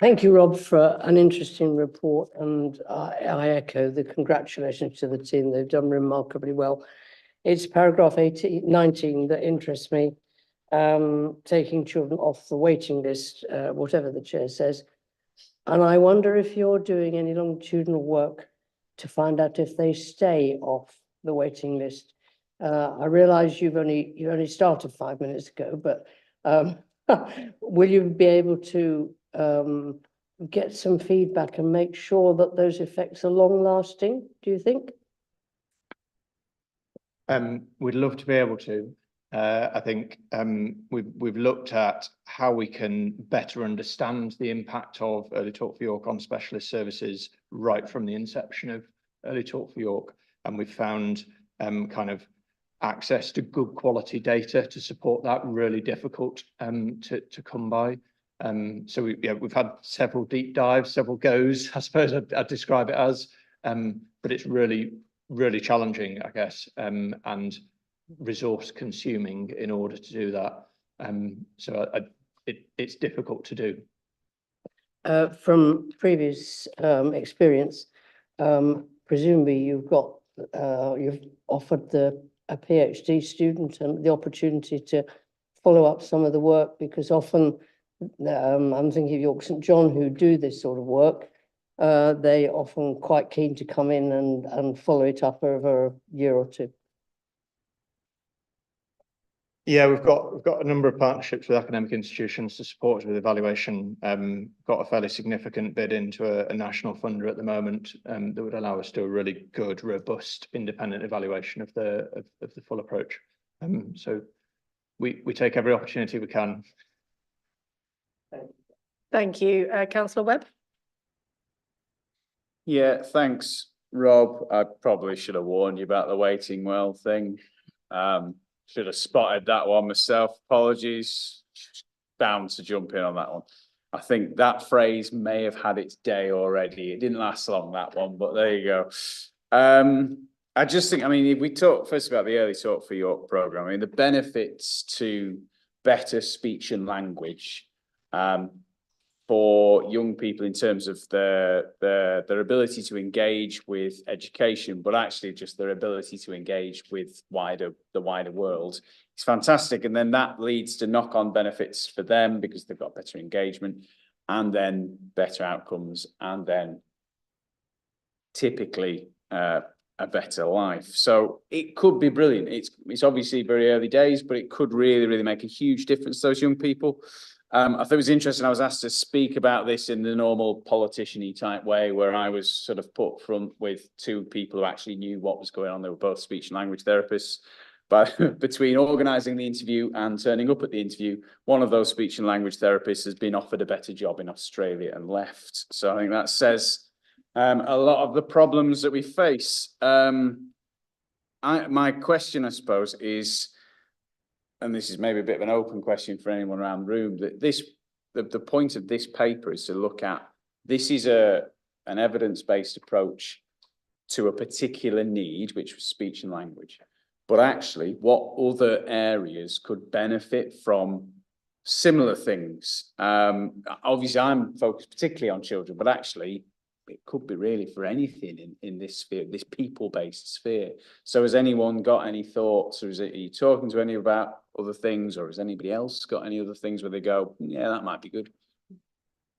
C: Thank you, Rob, for an interesting report, and I echo the congratulations to the team. They've done remarkably well. It's paragraph 19 that interests me. Taking children off the waiting list, whatever the chair says. And I wonder if you're doing any longitudinal work to find out if they stay off the waiting list. I realise you only started 5 minutes ago, but will you be able to get some feedback and make sure that those effects are long lasting, do you think?
P: We'd love to be able to. I think we've looked at how we can better understand the impact of Early Talk for York on specialist services right from the inception of Early Talk for York, and we've found kind of access to good quality data to support that really difficult to come by. So we've had several deep dives, several goes, I suppose I'd describe it as, but it's really challenging, I guess, and resource consuming in order to do that. So it's difficult to do.
C: From previous experience, presumably you've offered a PhD student the opportunity to follow up some of the work, because often I'm thinking of York St John, who do this sort of work. They often quite keen to come in and follow it up over a year or two.
P: Yeah, we've got a number of partnerships with academic institutions to support us with evaluation. Got a fairly significant bid into a national funder at the moment that would allow us to do a really good, robust, independent evaluation of the full approach. So we take every opportunity we can.
A: Thank you, Councillor Webb.
J: Yeah, thanks, Rob. I probably should have warned you about the waiting well thing. Should have spotted that one myself. Apologies. Bound to jump in on that one. I think that phrase may have had its day already. It didn't last long, that one, but there you go. I just think, I mean, if we talk first about the Early Talk for York programme, I mean, the benefits to better speech and language for young people in terms of their ability to engage with education, but actually just their ability to engage with the wider world. It's fantastic. And then that leads to knock-on benefits for them because they've got better engagement and then better outcomes, and then typically a better life. So it could be brilliant. It's obviously very early days, but it could really make a huge difference to those young people. I thought it was interesting. I was asked to speak about this in the normal politician-y type way, where I was sort of put front with two people who actually knew what was going on. They were both speech and language therapists. But between organising the interview and turning up at the interview, one of those speech and language therapists has been offered a better job in Australia and left. So I think that says a lot of the problems that we face. My question, I suppose, is, and this is maybe a bit of an open question for anyone around the room, that the point of this paper is to look at, this is an evidence-based approach to a particular need, which was speech and language. But actually, what other areas could benefit from similar things? Obviously, I'm focused particularly on children, but actually, it could be really for anything in this sphere, this people-based sphere. So has anyone got any thoughts, or are you talking to any about other things, or has anybody else got any other things where they go, yeah, that might be good?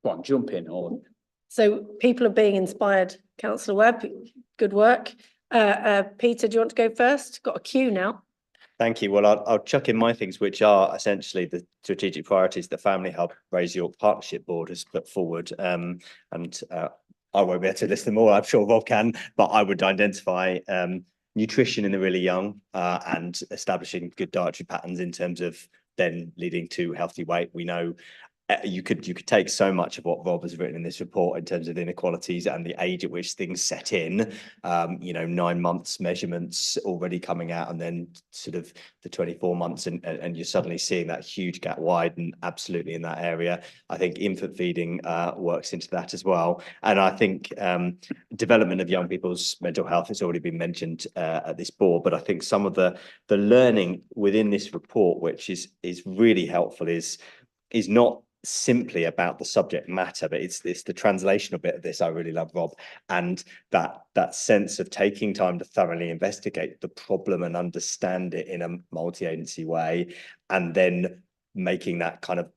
J: Go on, jump in, all of you.
A: So people are being inspired. Councillor Webb, good work. Peter, do you want to go first? Got a queue now.
D: Thank you. Well, I'll chuck in my things, which are essentially the strategic priorities that Family Hub Raise York Partnership Board has put forward. I won't be able to list them all, I'm sure Rob can, but I would identify nutrition in the really young and establishing good dietary patterns in terms of then leading to healthy weight. We know you could take so much of what Rob has written in this report in terms of inequalities and the age at which things set in, 9 months measurements already coming out, and then sort of the 24 months, and you're suddenly seeing that huge gap widen absolutely in that area. I think infant feeding works into that as well. And I think development of young people's mental health has already been mentioned at this board, but I think some of the learning within this report, which is really helpful, is not simply about the subject matter, but it's the translational bit of this I really love, Rob, and that sense of taking time to thoroughly investigate the problem and understand it in a multi-agency way, and then making that kind of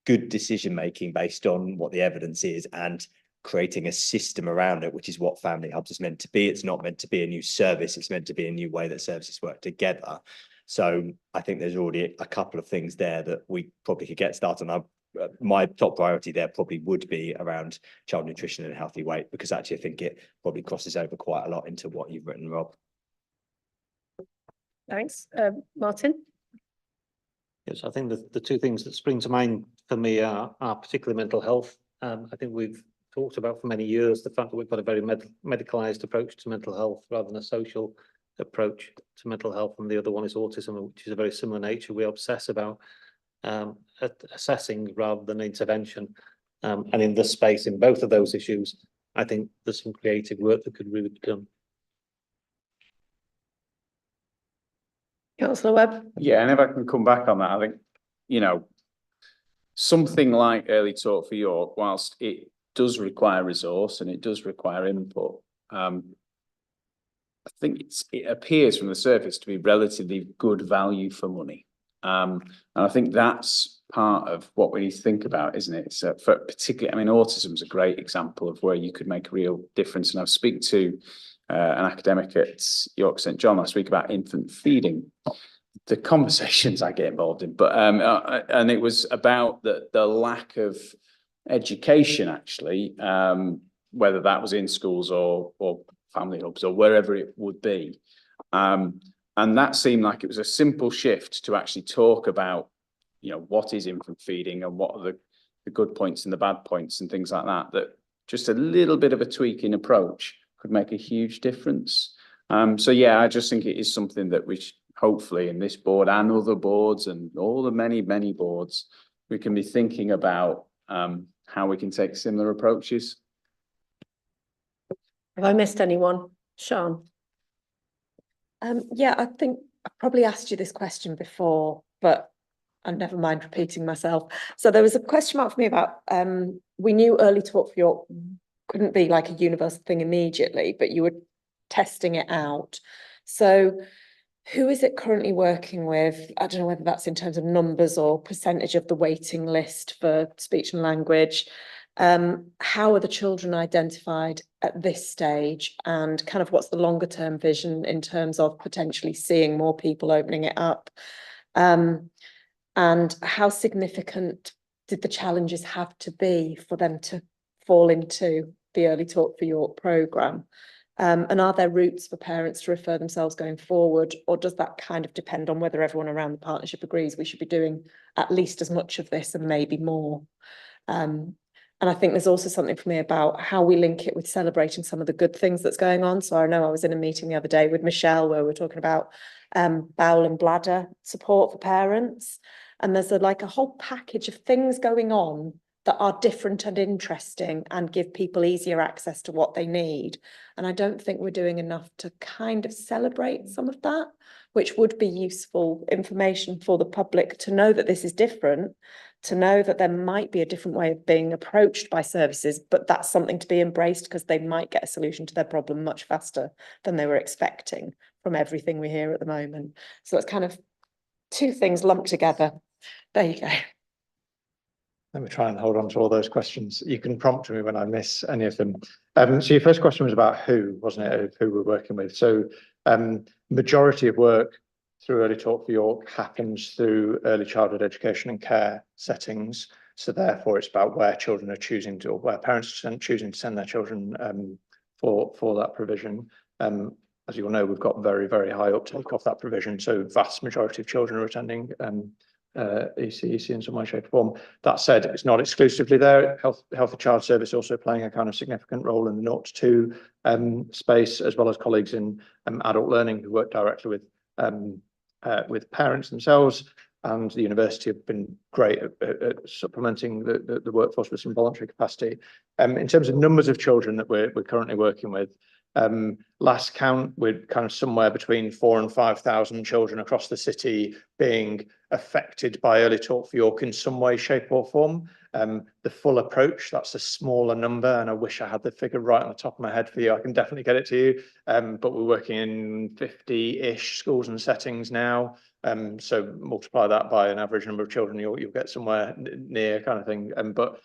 D: good decision making based on what the evidence is, and creating a system around it, which is what Family Hubs is meant to be. It's not meant to be a new service, it's meant to be a new way that services work together. So I think there's already a couple of things there that we probably could get started on. My top priority there probably would be around child nutrition and healthy weight, because actually I think it probably crosses over quite a lot into what you've written, Rob.
A: Thanks. Martin?
F: Yes, I think the two things that spring to mind for me are particularly mental health. I think we've talked about for many years the fact that we've got a very medicalised approach to mental health rather than a social approach to mental health, and the other one is autism, which is a very similar nature. We obsess about assessing rather than intervention, and in this space, in both of those issues, I think there's some creative work that could really be done.
A: Councillor Webb?
J: Yeah, and if I can come back on that, I think, something like Early Talk for York, whilst it does require resource and it does require input, I think it appears from the surface to be relatively good value for money. And I think that's part of what we need to think about, isn't it? So for particularly, I mean, autism is a great example of where you could make a real difference. And I was speaking to an academic at York St John last week about infant feeding, the conversations I get involved in, but and it was about the lack of education, actually, whether that was in schools or family hubs or wherever it would be. And that seemed like it was a simple shift to actually talk about, what is infant feeding and what are the good points and the bad points and things like that, that just a little bit of a tweak in approach could make a huge difference. So yeah, I just think it is something that we should, hopefully in this board and other boards and all the many boards, we can be thinking about how we can take similar approaches.
A: Have I missed anyone? Sian?
H: Yeah, I think I probably asked you this question before, but I never mind repeating myself. So there was a question mark for me about, we knew Early Talk for York couldn't be like a universal thing immediately, but you were testing it out. So who is it currently working with? I don't know whether that's in terms of numbers or percentage of the waiting list for speech and language. How are the children identified at this stage, and kind of what's the longer term vision in terms of potentially seeing more people opening it up? And how significant did the challenges have to be for them to fall into the Early Talk for York programme? And are there routes for parents to refer themselves going forward, or does that kind of depend on whether everyone around the partnership agrees we should be doing at least as much of this and maybe more? And I think there's also something for me about how we link it with celebrating some of the good things that's going on. So I know I was in a meeting the other day with Michelle where we're talking about bowel and bladder support for parents. And there's like a whole package of things going on that are different and interesting and give people easier access to what they need. And I don't think we're doing enough to kind of celebrate some of that, which would be useful information for the public to know that this is different, to know that there might be a different way of being approached by services, but that's something to be embraced because they might get a solution to their problem much faster than they were expecting from everything we hear at the moment. So it's kind of two things lumped together. There you go.
P: Let me try and hold on to all those questions. You can prompt me when I miss any of them. So your first question was about who, wasn't it, of who we're working with? So majority of work through Early Talk for York happens through early childhood education and care settings. So therefore it's about where children are choosing to, or where parents are choosing to send their children for that provision. As you all know, we've got very, very high uptake of that provision. So vast majority of children are attending EC in some way, shape or form. That said, it's not exclusively there. Healthy Child Service also playing a kind of significant role in the 0 to 2 space, as well as colleagues in adult learning who work directly with parents themselves. And the university have been great at supplementing the workforce with some voluntary capacity. In terms of numbers of children that we're currently working with, last count, we're kind of somewhere between 4,000 and 5,000 children across the city being affected by Early Talk for York in some way, shape or form. The full approach, that's a smaller number, and I wish I had the figure right on the top of my head for you. I can definitely get it to you, but we're working in 50-ish schools and settings now. So multiply that by an average number of children, you'll get somewhere near kind of thing. But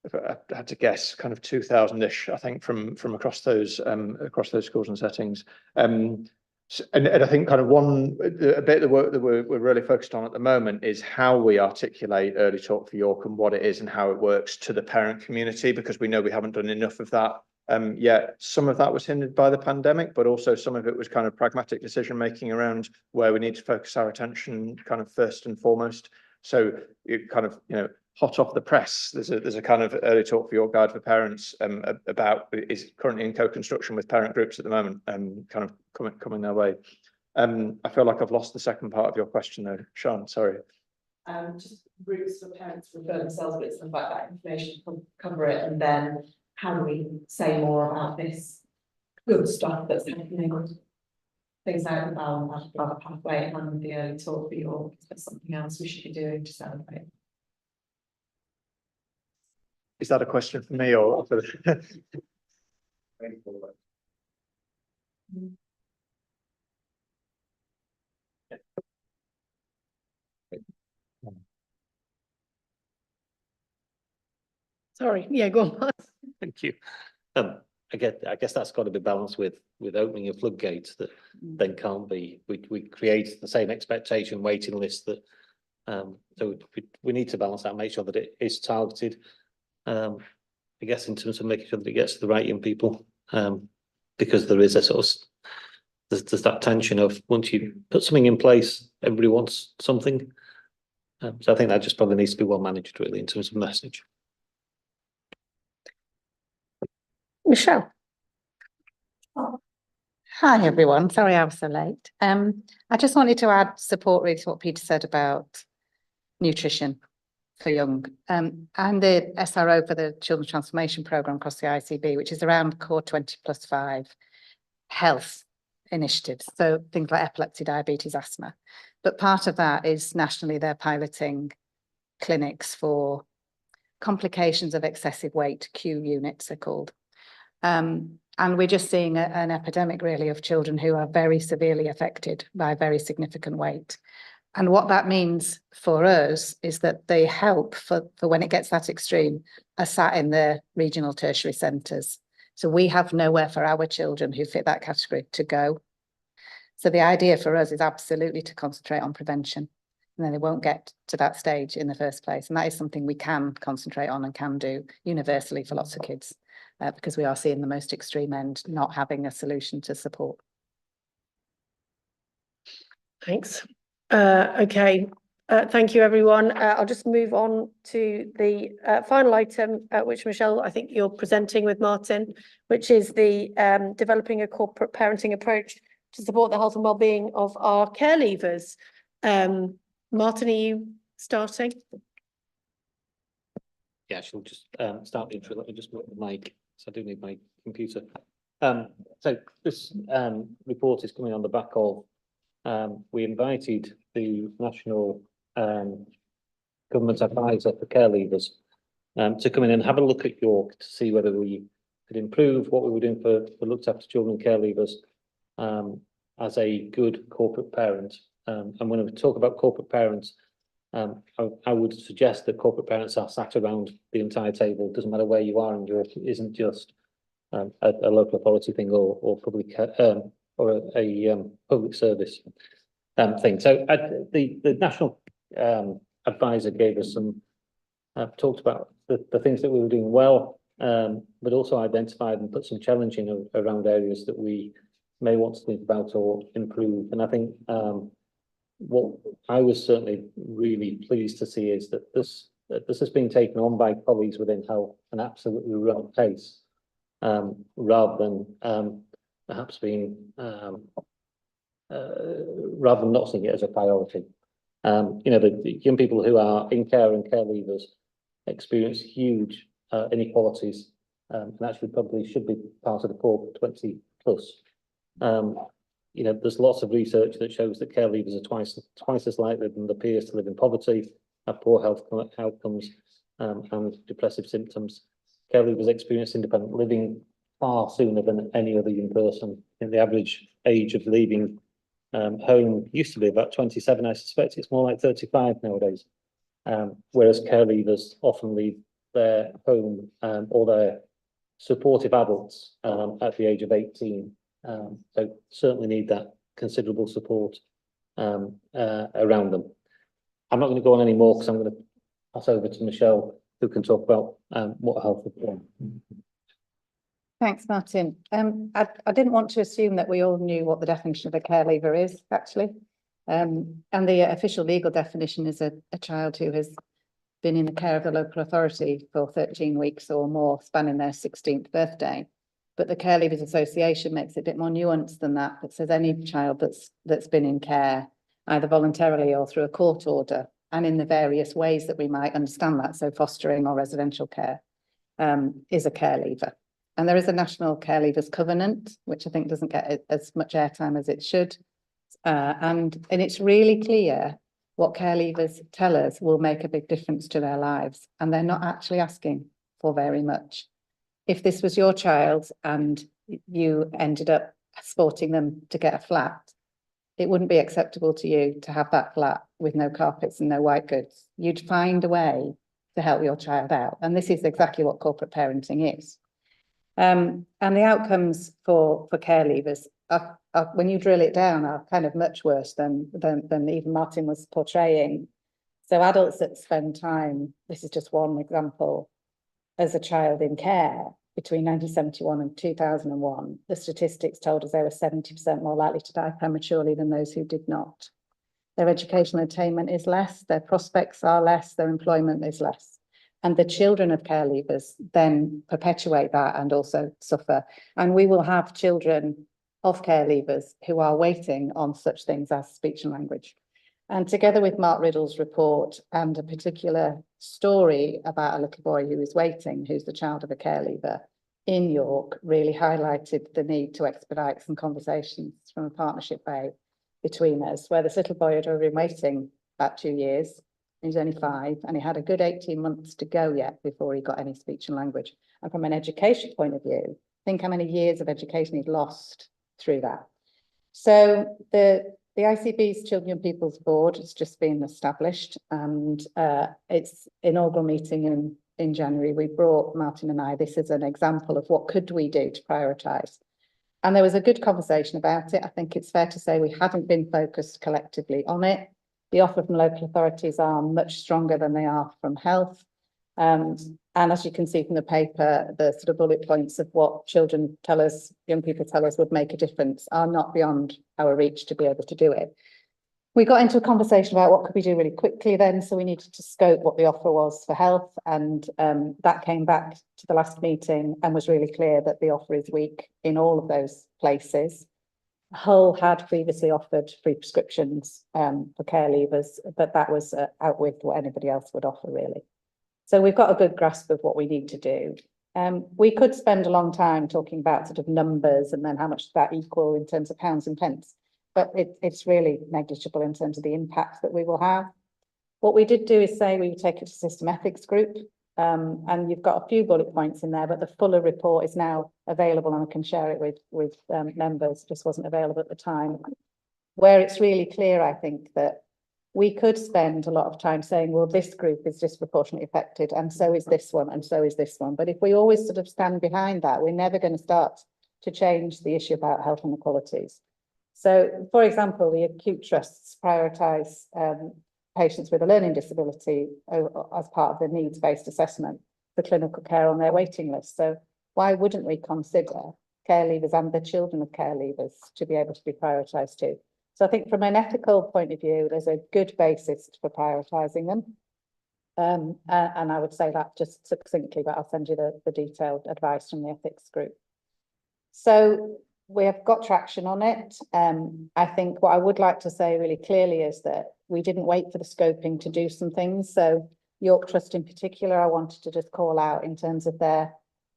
P: if I had to guess, kind of 2,000-ish, I think, from across those schools and settings. And I think kind of a bit of the work that we're really focused on at the moment is how we articulate Early Talk for York and what it is and how it works to the parent community, because we know we haven't done enough of that yet. Some of that was hindered by the pandemic, but also some of it was kind of pragmatic decision making around where we need to focus our attention kind of first and foremost. So it kind of, hot off the press, there's a kind of Early Talk for York guide for parents is currently in co-construction with parent groups at the moment, kind of coming their way. I feel like I've lost the second part of your question though, Sean, sorry.
H: Just routes for parents to refer themselves with stuff like that information, cover it, and then how do we say more about this good stuff that's happening? Things like the bowel and bladder pathway and the Early Talk for York. Is there something else we should be doing to celebrate?
P: Is that a question for me or for the
A: Sorry, yeah, go on.
F: Thank you. I guess that's got to be balanced with opening of floodgates that then can't be. We create the same expectation waiting list that. So we need to balance that, make sure that it is targeted. I guess in terms of making sure that it gets to the right young people, because there is a sort of there's that tension of once you put something in place, everybody wants something. So I think that just probably needs to be well managed, really, in terms of message.
A: Michelle.
Q: Hi everyone, sorry I was so late. I just wanted to add support really to what Peter said about nutrition for young, and the SRO for the Children's Transformation Programme across the ICB, which is around core 20+5 health initiatives, so things like epilepsy, diabetes, asthma. But part of that is nationally they're piloting clinics for complications of excessive weight, Q units are called. And we're just seeing an epidemic really of children who are very severely affected by very significant weight. And what that means for us is that they help for when it gets that extreme, are sat in the regional tertiary centres. So we have nowhere for our children who fit that category to go. So the idea for us is absolutely to concentrate on prevention, and then they won't get to that stage in the first place. And that is something we can concentrate on and can do universally for lots of kids, because we are seeing the most extreme end not having a solution to support.
A: Thanks. Okay. Thank you, everyone. I'll just move on to the final item, which Michelle, I think you're presenting with Martin, which is the developing a corporate parenting approach to support the health and well-being of our care leavers. Martin, are you starting?
F: Yeah, she'll just start the intro. Let me just move the mic, so I do need my computer. So this report is coming on the back of we invited the National Government Advisor for Care Leavers to come in and have a look at York to see whether we could improve what we were doing for looked after children care leavers as a good corporate parent. And when we talk about corporate parents, I would suggest that corporate parents are sat around the entire table. Doesn't matter where you are in Europe. It isn't just a local authority thing or public or a public service thing. So the national advisor gave us some talked about the things that we were doing well, but also identified and put some challenging around areas that we may want to think about or improve. And I think what I was certainly really pleased to see is that this has been taken on by colleagues within health and absolutely run pace, rather than perhaps being rather than not seeing it as a priority. You know, the young people who are in care and care leavers experience huge inequalities, and actually probably should be part of the core 20 plus. You know, there's lots of research that shows that care leavers are twice as likely than their peers to live in poverty, have poor health outcomes, and depressive symptoms. Care leavers experience independent living far sooner than any other young person. And the average age of leaving home used to be about 27. I suspect it's more like 35 nowadays. Whereas care leavers often leave their home or their supportive adults at the age of 18. So certainly need that considerable support around them. I'm not going to go on any more because I'm going to pass over to Michelle, who can talk about what health is doing.
Q: Thanks, Martin. I didn't want to assume that we all knew what the definition of a care leaver is, actually. And the official legal definition is a child who has been in the care of the local authority for 13 weeks or more, spanning their 16th birthday. But the Care Leavers Association makes it a bit more nuanced than that. It says any child that's been in care, either voluntarily or through a court order, and in the various ways that we might understand that, so fostering or residential care, is a care leaver. And there is a National Care Leavers Covenant, which I think doesn't get as much airtime as it should. And it's really clear what care leavers tell us will make a big difference to their lives. And they're not actually asking for very much. If this was your child and you ended up supporting them to get a flat, it wouldn't be acceptable to you to have that flat with no carpets and no white goods. You'd find a way to help your child out. And this is exactly what corporate parenting is. And the outcomes for care leavers, when you drill it down, are kind of much worse than even Martin was portraying. So adults that spend time, this is just one example, as a child in care between 1971 and 2001, the statistics told us they were 70% more likely to die prematurely than those who did not. Their educational attainment is less, their prospects are less, their employment is less. And the children of care leavers then perpetuate that and also suffer. And we will have children of care leavers who are waiting on such things as speech and language. And together with Mark Riddle's report and a particular story about a little boy who is waiting, who's the child of a care leaver in York, really highlighted the need to expedite some conversations from a partnership way between us, where this little boy had already been waiting about 2 years. He's only 5, and he had a good 18 months to go yet before he got any speech and language. And from an education point of view, think how many years of education he'd lost through that. So the ICB's Children and People's Board has just been established, and its inaugural meeting in in January, we brought Martin and I this as an example of what could we do to prioritise. And there was a good conversation about it. I think it's fair to say we haven't been focused collectively on it. The offer from local authorities are much stronger than they are from health. And as you can see from the paper, the sort of bullet points of what children tell us, young people tell us would make a difference are not beyond our reach to be able to do it. We got into a conversation about what could we do really quickly then, so we needed to scope what the offer was for health, and that came back to the last meeting and was really clear that the offer is weak in all of those places. Hull had previously offered free prescriptions for care leavers, but that was out with what anybody else would offer really. So we've got a good grasp of what we need to do. We could spend a long time talking about sort of numbers and then how much that equal in terms of pounds and pence, but it's really negligible in terms of the impact that we will have. What we did do is say we would take it to System Ethics Group, and you've got a few bullet points in there, but the fuller report is now available and I can share it with members, just wasn't available at the time, where it's really clear, I think, that we could spend a lot of time saying, well, this group is disproportionately affected and so is this one and so is this one. But if we always sort of stand behind that, we're never going to start to change the issue about health inequalities. So, for example, the acute trusts prioritise patients with a learning disability as part of the needs-based assessment for clinical care on their waiting list. So why wouldn't we consider care leavers and the children of care leavers to be able to be prioritised too? So I think from an ethical point of view, there's a good basis for prioritising them. And I would say that just succinctly, but I'll send you the detailed advice from the ethics group. So we have got traction on it. I think what I would like to say really clearly is that we didn't wait for the scoping to do some things. So York Trust in particular, I wanted to just call out in terms of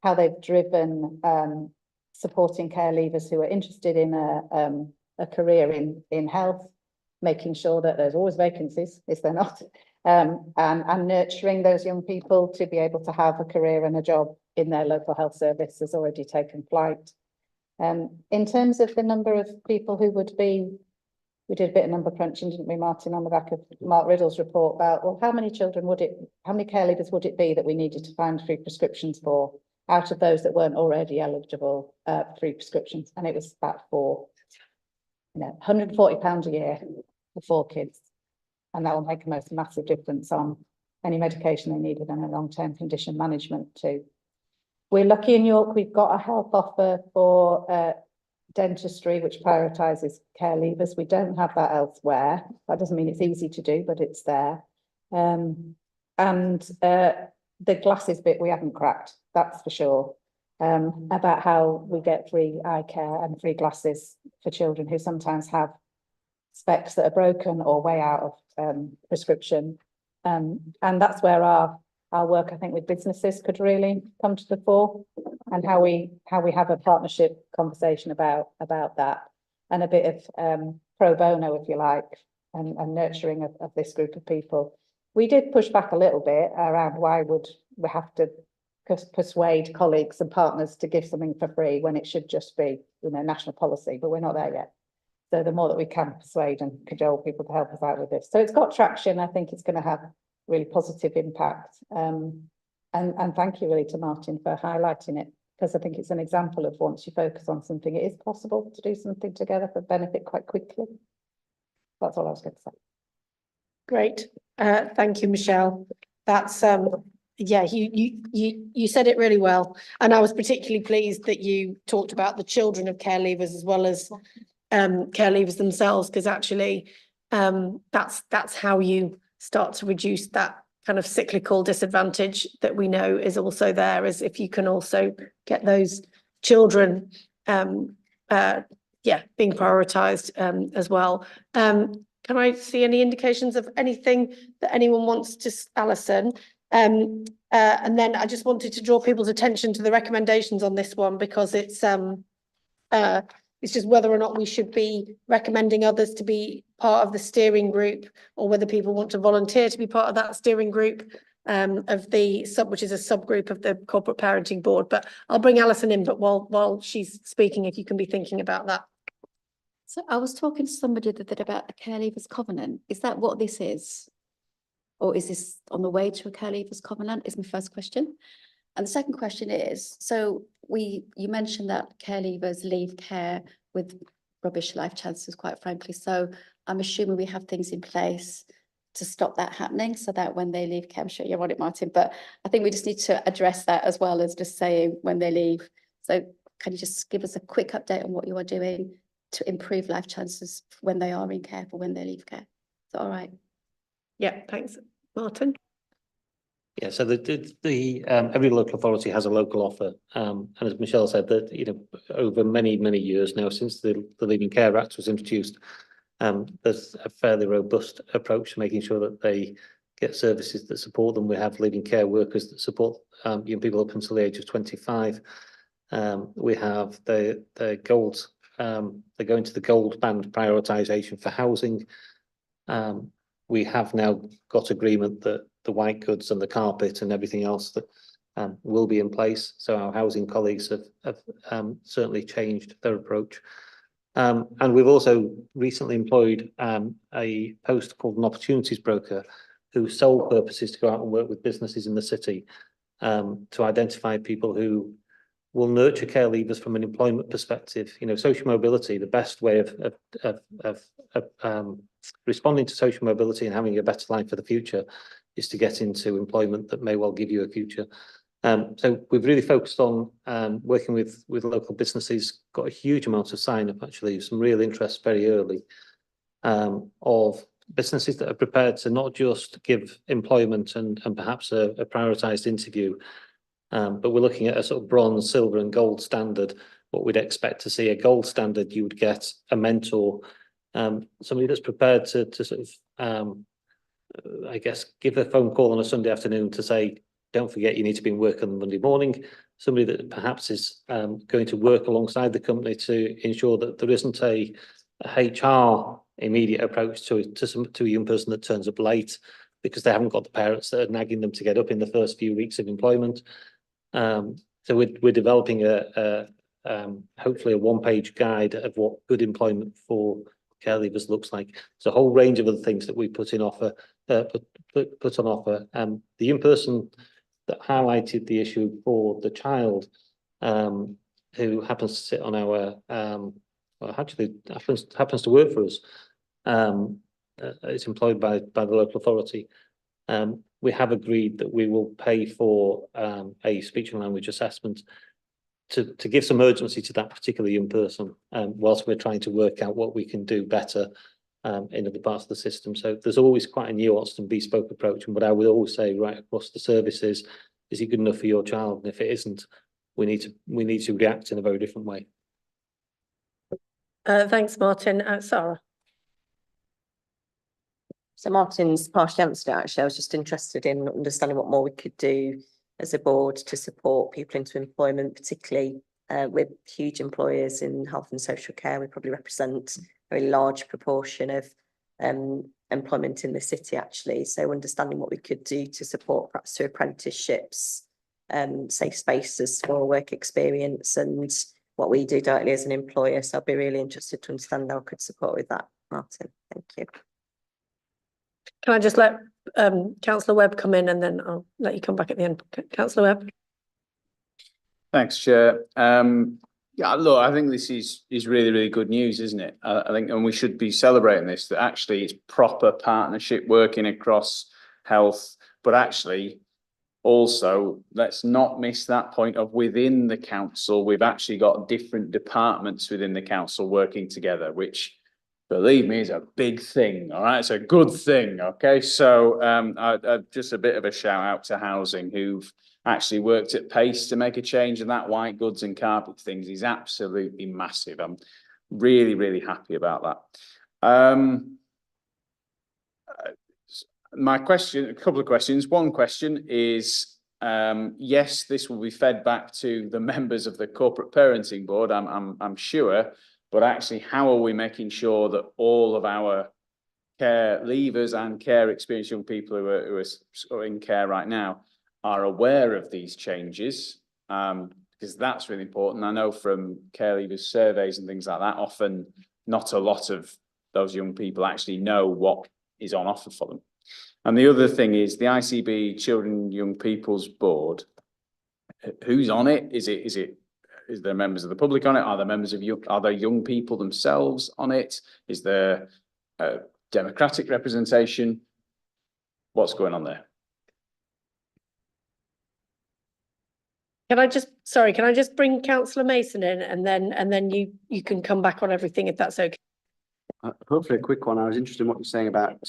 Q: how they've driven supporting care leavers who are interested in a career in health, making sure that there's always vacancies, is there not, and nurturing those young people to be able to have a career and a job in their local health service has already taken flight. In terms of the number of people who would be, we did a bit of number crunching, didn't we, Martin, on the back of Mark Riddle's report about, well, how many care leavers would it be that we needed to find free prescriptions for out of those that weren't already eligible for free prescriptions? And it was about 4. £140 a year for 4 kids. And that will make a most massive difference on any medication they needed and a long-term condition management too. We're lucky in York, we've got a health offer for dentistry, which prioritises care leavers. We don't have that elsewhere. That doesn't mean it's easy to do, but it's there. And the glasses bit we haven't cracked, that's for sure. About how we get free eye care and free glasses for children who sometimes have specs that are broken or way out of prescription. And that's where our work, I think, with businesses could really come to the fore, and how we have a partnership conversation about that, and a bit of pro bono, if you like, and nurturing of this group of people. We did push back a little bit around why would we have to persuade colleagues and partners to give something for free when it should just be, national policy, but we're not there yet. So the more that we can persuade and cajole people to help us out with this. So it's got traction. I think it's going to have really positive impact. And thank you really to Martin for highlighting it, because I think it's an example of once you focus on something, it is possible to do something together for benefit quite quickly. That's all I was going to say.
A: Great. Thank you, Michelle. That's yeah, you said it really well. And I was particularly pleased that you talked about the children of care leavers as well as care leavers themselves, because actually that's how you start to reduce that kind of cyclical disadvantage that we know is also there, is if you can also get those children being prioritised as well. Can I see any indications of anything that anyone wants to, Alison? And then I just wanted to draw people's attention to the recommendations on this one, because it's just whether or not we should be recommending others to be part of the steering group, or whether people want to volunteer to be part of that steering group of the which is a subgroup of the corporate parenting board. But I'll bring Alison in, but while she's speaking, if you can be thinking about that.
I: So I was talking to somebody the other day about the Care Leavers Covenant. Is that what this is? Or is this on the way to a care leavers common land, is my first question. And the second question is, so you mentioned that care leavers leave care with rubbish life chances, quite frankly. So I'm assuming we have things in place to stop that happening, so that when they leave care, I'm sure you're on it, Martin, but I think we just need to address that as well as just saying when they leave. So can you just give us a quick update on what you are doing to improve life chances when they are in care for when they leave care? Is that all right?
A: Yeah, thanks. Martin?
F: Yeah, so every local authority has a local offer. And as Michelle said, that, you know, over many, many years now, since the Leaving Care Act was introduced, there's a fairly robust approach to making sure that they get services that support them. We have leaving care workers that support young people up until the age of 25. We have the gold, they go into the gold band prioritisation for housing. We have now got agreement that the white goods and the carpet and everything else that will be in place. So our housing colleagues have certainly changed their approach. And we've also recently employed a post called an opportunities broker, whose sole purpose is to go out and work with businesses in the city to identify people who will nurture care leavers from an employment perspective. You know, social mobility, the best way of responding to social mobility and having a better life for the future is to get into employment that may well give you a future. So we've really focused on working with local businesses, got a huge amount of sign up, actually, some real interest very early of businesses that are prepared to not just give employment and perhaps a prioritised interview, but we're looking at a sort of bronze, silver and gold standard. What we'd expect to see, a gold standard, you would get a mentor, somebody that's prepared to sort of, I guess, give a phone call on a Sunday afternoon to say, don't forget you need to be in work on Monday morning. Somebody that perhaps is going to work alongside the company to ensure that there isn't a HR immediate approach to a young person that turns up late because they haven't got the parents that are nagging them to get up in the first few weeks of employment. So we're developing hopefully a one-page guide of what good employment for care leavers looks like. There's a whole range of other things that we put on offer. The young person that highlighted the issue for the child, who happens to sit on our, well, actually happens to work for us. It's employed by the local authority. We have agreed that we will pay for a speech and language assessment to give some urgency to that particular young person, whilst we're trying to work out what we can do better in other parts of the system. So there's always quite a nuanced and bespoke approach. And what I would always say right across the services, is it good enough for your child? And if it isn't, we need to react in a very different way.
A: Thanks, Martin. Sarah.
K: So Martin's partially answered it, actually. I was just interested in understanding what more we could do as a board to support people into employment, particularly with huge employers in health and social care. We probably represent a very large proportion of employment in the city, actually. So understanding what we could do to support perhaps through apprenticeships, safe spaces for work experience, and what we do directly as an employer. So I'd be really interested to understand how I could support with that, Martin. Thank you.
A: Can I just let Councillor Webb come in and then I'll let you come back at the end. Councillor Webb.
J: Thanks, Chair. Yeah, look, I think this is really, really good news, isn't it? I think, and we should be celebrating this, that actually it's proper partnership working across health, but actually also let's not miss that point of within the council, we've actually got different departments within the council working together, which, believe me, is a big thing. All right, it's a good thing. Okay, so just a bit of a shout out to housing, who've actually worked at pace to make a change, and that white goods and carpet things is absolutely massive. I'm really, really happy about that. My question, a couple of questions. One question is, yes, this will be fed back to the members of the corporate parenting board, I'm sure, but actually, how are we making sure that all of our care leavers and care experienced young people who are in care right now are aware of these changes? Because that's really important. I know from care leavers surveys and things like that, often not a lot of those young people actually know what is on offer for them. And the other thing is the ICB Children and Young People's Board. Who's on it? Is there members of the public on it? Are there young people themselves on it? Is there a democratic representation? What's going on there?
A: Can I just bring Councillor Mason in and then you can come back on everything if that's okay.
R: Hopefully a quick one. I was interested in what you're saying about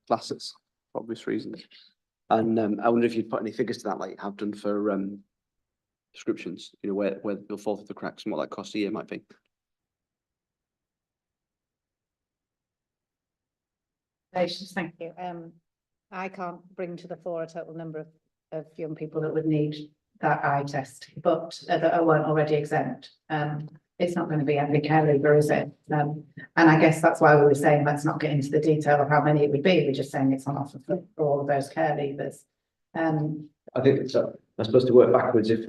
R: classes for obvious reasons. And I wonder if you'd put any figures to that, like you have done for prescriptions, you know, where they'll fall through the cracks and what that cost a year might be.
Q: Thank you. I can't bring to the fore a total number of young people that would need that eye test, but that weren't already exempt. It's not going to be every care leaver, is it? And I guess that's why we were saying let's not get into the detail of how many it would be. We're just saying it's on offer for all of those care leavers.
R: I think it's I suppose to work backwards, if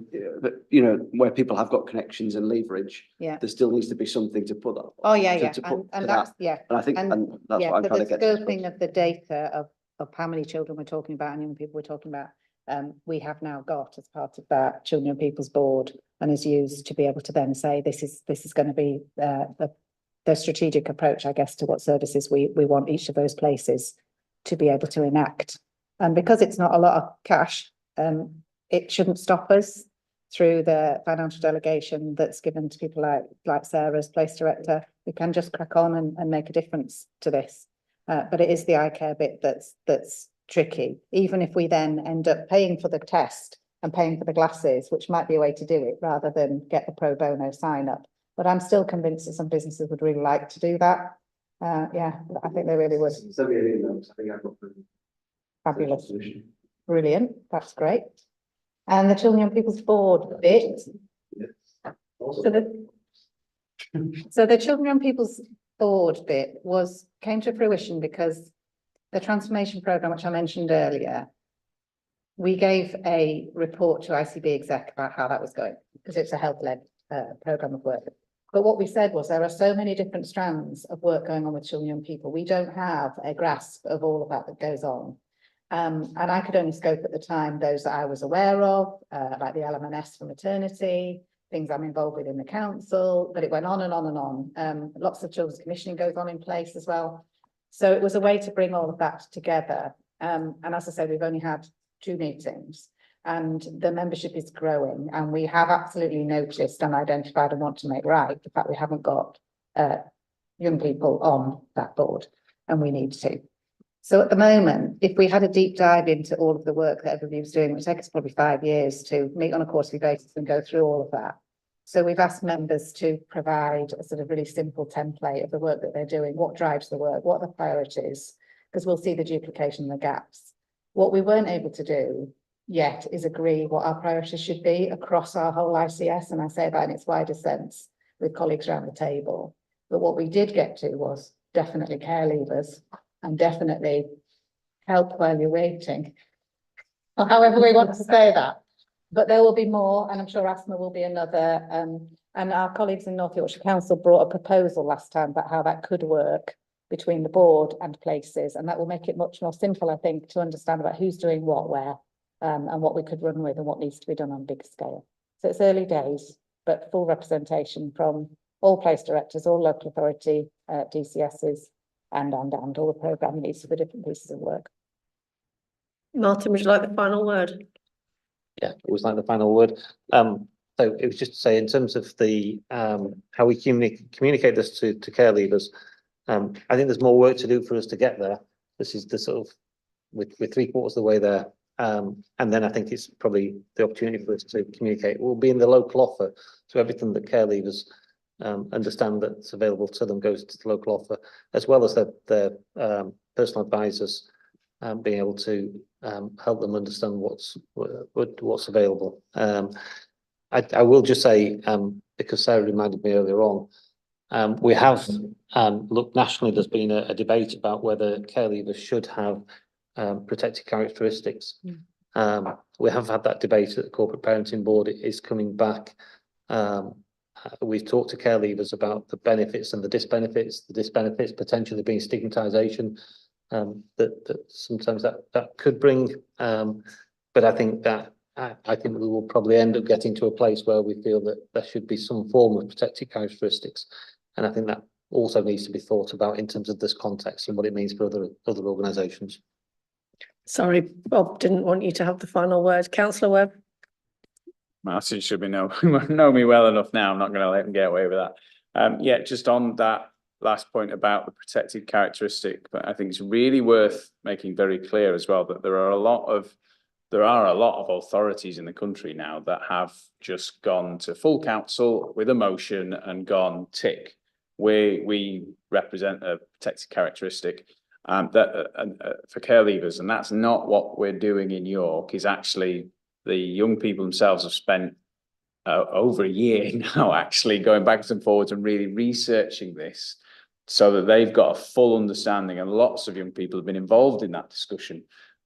R: you know where people have got connections and leverage,
Q: yeah,
R: there still needs to be something to put that.
Q: Oh yeah,
R: and that's
Q: yeah.
R: And I think and that's
Q: yeah,
R: what I'm trying to get.
Q: The scoping of the data of how many children we're talking about and young people we're talking about, we have now got as part of that Children and People's Board, and is used to be able to then say this is going to be the strategic approach, I guess, to what services we want each of those places to be able to enact. And because it's not a lot of cash, it shouldn't stop us through the financial delegation that's given to people like Sarah as place director. We can just crack on and make a difference to this. But it is the eye care bit that's tricky. Even if we then end up paying for the test and paying for the glasses, which might be a way to do it rather than get the pro bono sign up. But I'm still convinced that some businesses would really like to do that. Yeah, I think they really would. Fabulous. Brilliant. That's great. And the Children and Young People's Board bit. So the Children and Young People's Board bit came to fruition because the transformation programme, which I mentioned earlier, we gave a report to ICB exec about how that was going, because it's a health-led programme of work. But what we said was there are so many different strands of work going on with children and young people. We don't have a grasp of all of that goes on. And I could only scope at the time those that I was aware of, like the LMNS for maternity, things I'm involved with in the council, but it went on and on and on. Lots of children's commissioning goes on in place as well. So it was a way to bring all of that together. And as I said, we've only had 2 meetings and the membership is growing, and we have absolutely noticed and identified and want to make right the fact we haven't got young people on that board, and we need to. So at the moment, if we had a deep dive into all of the work that everybody was doing, it would take us probably 5 years to meet on a quarterly basis and go through all of that. So we've asked members to provide a sort of really simple template of the work that they're doing, what drives the work, what are the priorities, because we'll see the duplication and the gaps. What we weren't able to do yet is agree what our priorities should be across our whole ICS, and I say that in its widest sense with colleagues around the table. But what we did get to was definitely care leavers and definitely help while you're waiting, or however we want to say that. But there will be more, and I'm sure asthma will be another. And our colleagues in North Yorkshire Council brought a proposal last time about how that could work between the board and places, and that will make it much more simple, I think, to understand about who's doing what where, and what we could run with and what needs to be done on big scale. So it's early days, but full representation from all place directors, all local authority, DCSs, and all the programme needs for the different pieces of work.
A: Martin, would you like the final word?
F: Yeah, it was like the final word. So it was just to say, in terms of the how we communicate this to care leavers, I think there's more work to do for us to get there. This is the sort of we're 3/4 of the way there, and then I think it's probably the opportunity for us to communicate. We'll be in the local offer, so everything that care leavers understand that's available to them goes to the local offer, as well as their personal advisors being able to help them understand what's available. I will just say, because Sarah reminded me earlier on, we have looked nationally. There's been a debate about whether care leavers should have protected characteristics. We have had that debate at the Corporate Parenting Board. It is coming back. We've talked to care leavers about the benefits and the disbenefits. The disbenefits potentially being stigmatisation that sometimes that could bring. But I think that I think we will probably end up getting to a place where we feel that there should be some form of protected characteristics. And I think that also needs to be thought about in terms of this context and what it means for other organisations.
A: Sorry, Bob didn't want you to have the final word. Councillor Webb.
J: Martin should be know me well enough now. I'm not going to let him get away with that. Yeah, just on that last point about the protected characteristic, but I think it's really worth making very clear as well that there are a lot of authorities in the country now that have just gone to full council with a motion and gone tick. We represent a protected characteristic for care leavers, and that's not what we're doing in York. Is actually the young people themselves have spent over a year now actually going backwards and forwards and really researching this so that they've got a full understanding, and lots of young people have been involved in that discussion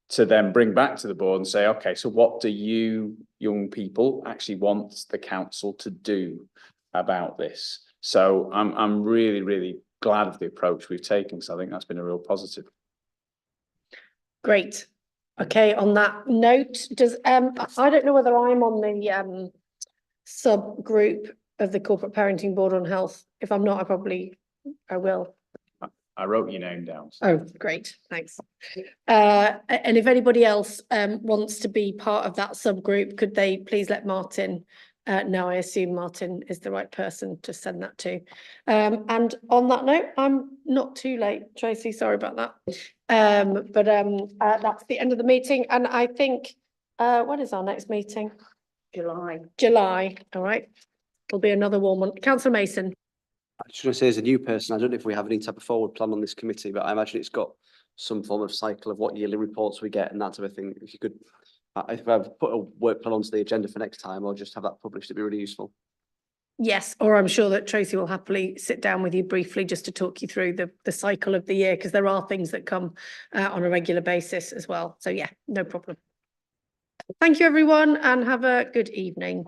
J: to then bring back to the board and say, okay, so what do you young people actually want the council to do about this? So I'm really, really glad of the approach we've taken, because I think that's been a real positive.
A: Great. Okay, on that note, does I don't know whether I'm on the subgroup of the Corporate Parenting Board on Health. If I'm not, I will.
J: I wrote your name down.
A: Oh, great, thanks. And if anybody else wants to be part of that subgroup, could they please let Martin know? I assume Martin is the right person to send that to. And on that note, I'm not too late, Tracy, sorry about that. But that's the end of the meeting, and I think when is our next meeting? July, all right. There'll be another warm one. Councillor Mason.
R: I just want to say, as a new person, I don't know if we have any type of forward plan on this committee, but I imagine it's got some form of cycle of what yearly reports we get and that type of thing. If you could, if I've put a work plan onto the agenda for next time, or just have that published, it'd be really useful.
A: Yes, or I'm sure that Tracy will happily sit down with you briefly just to talk you through the cycle of the year, because there are things that come on a regular basis as well. So yeah, no problem. Thank you, everyone, and have a good evening.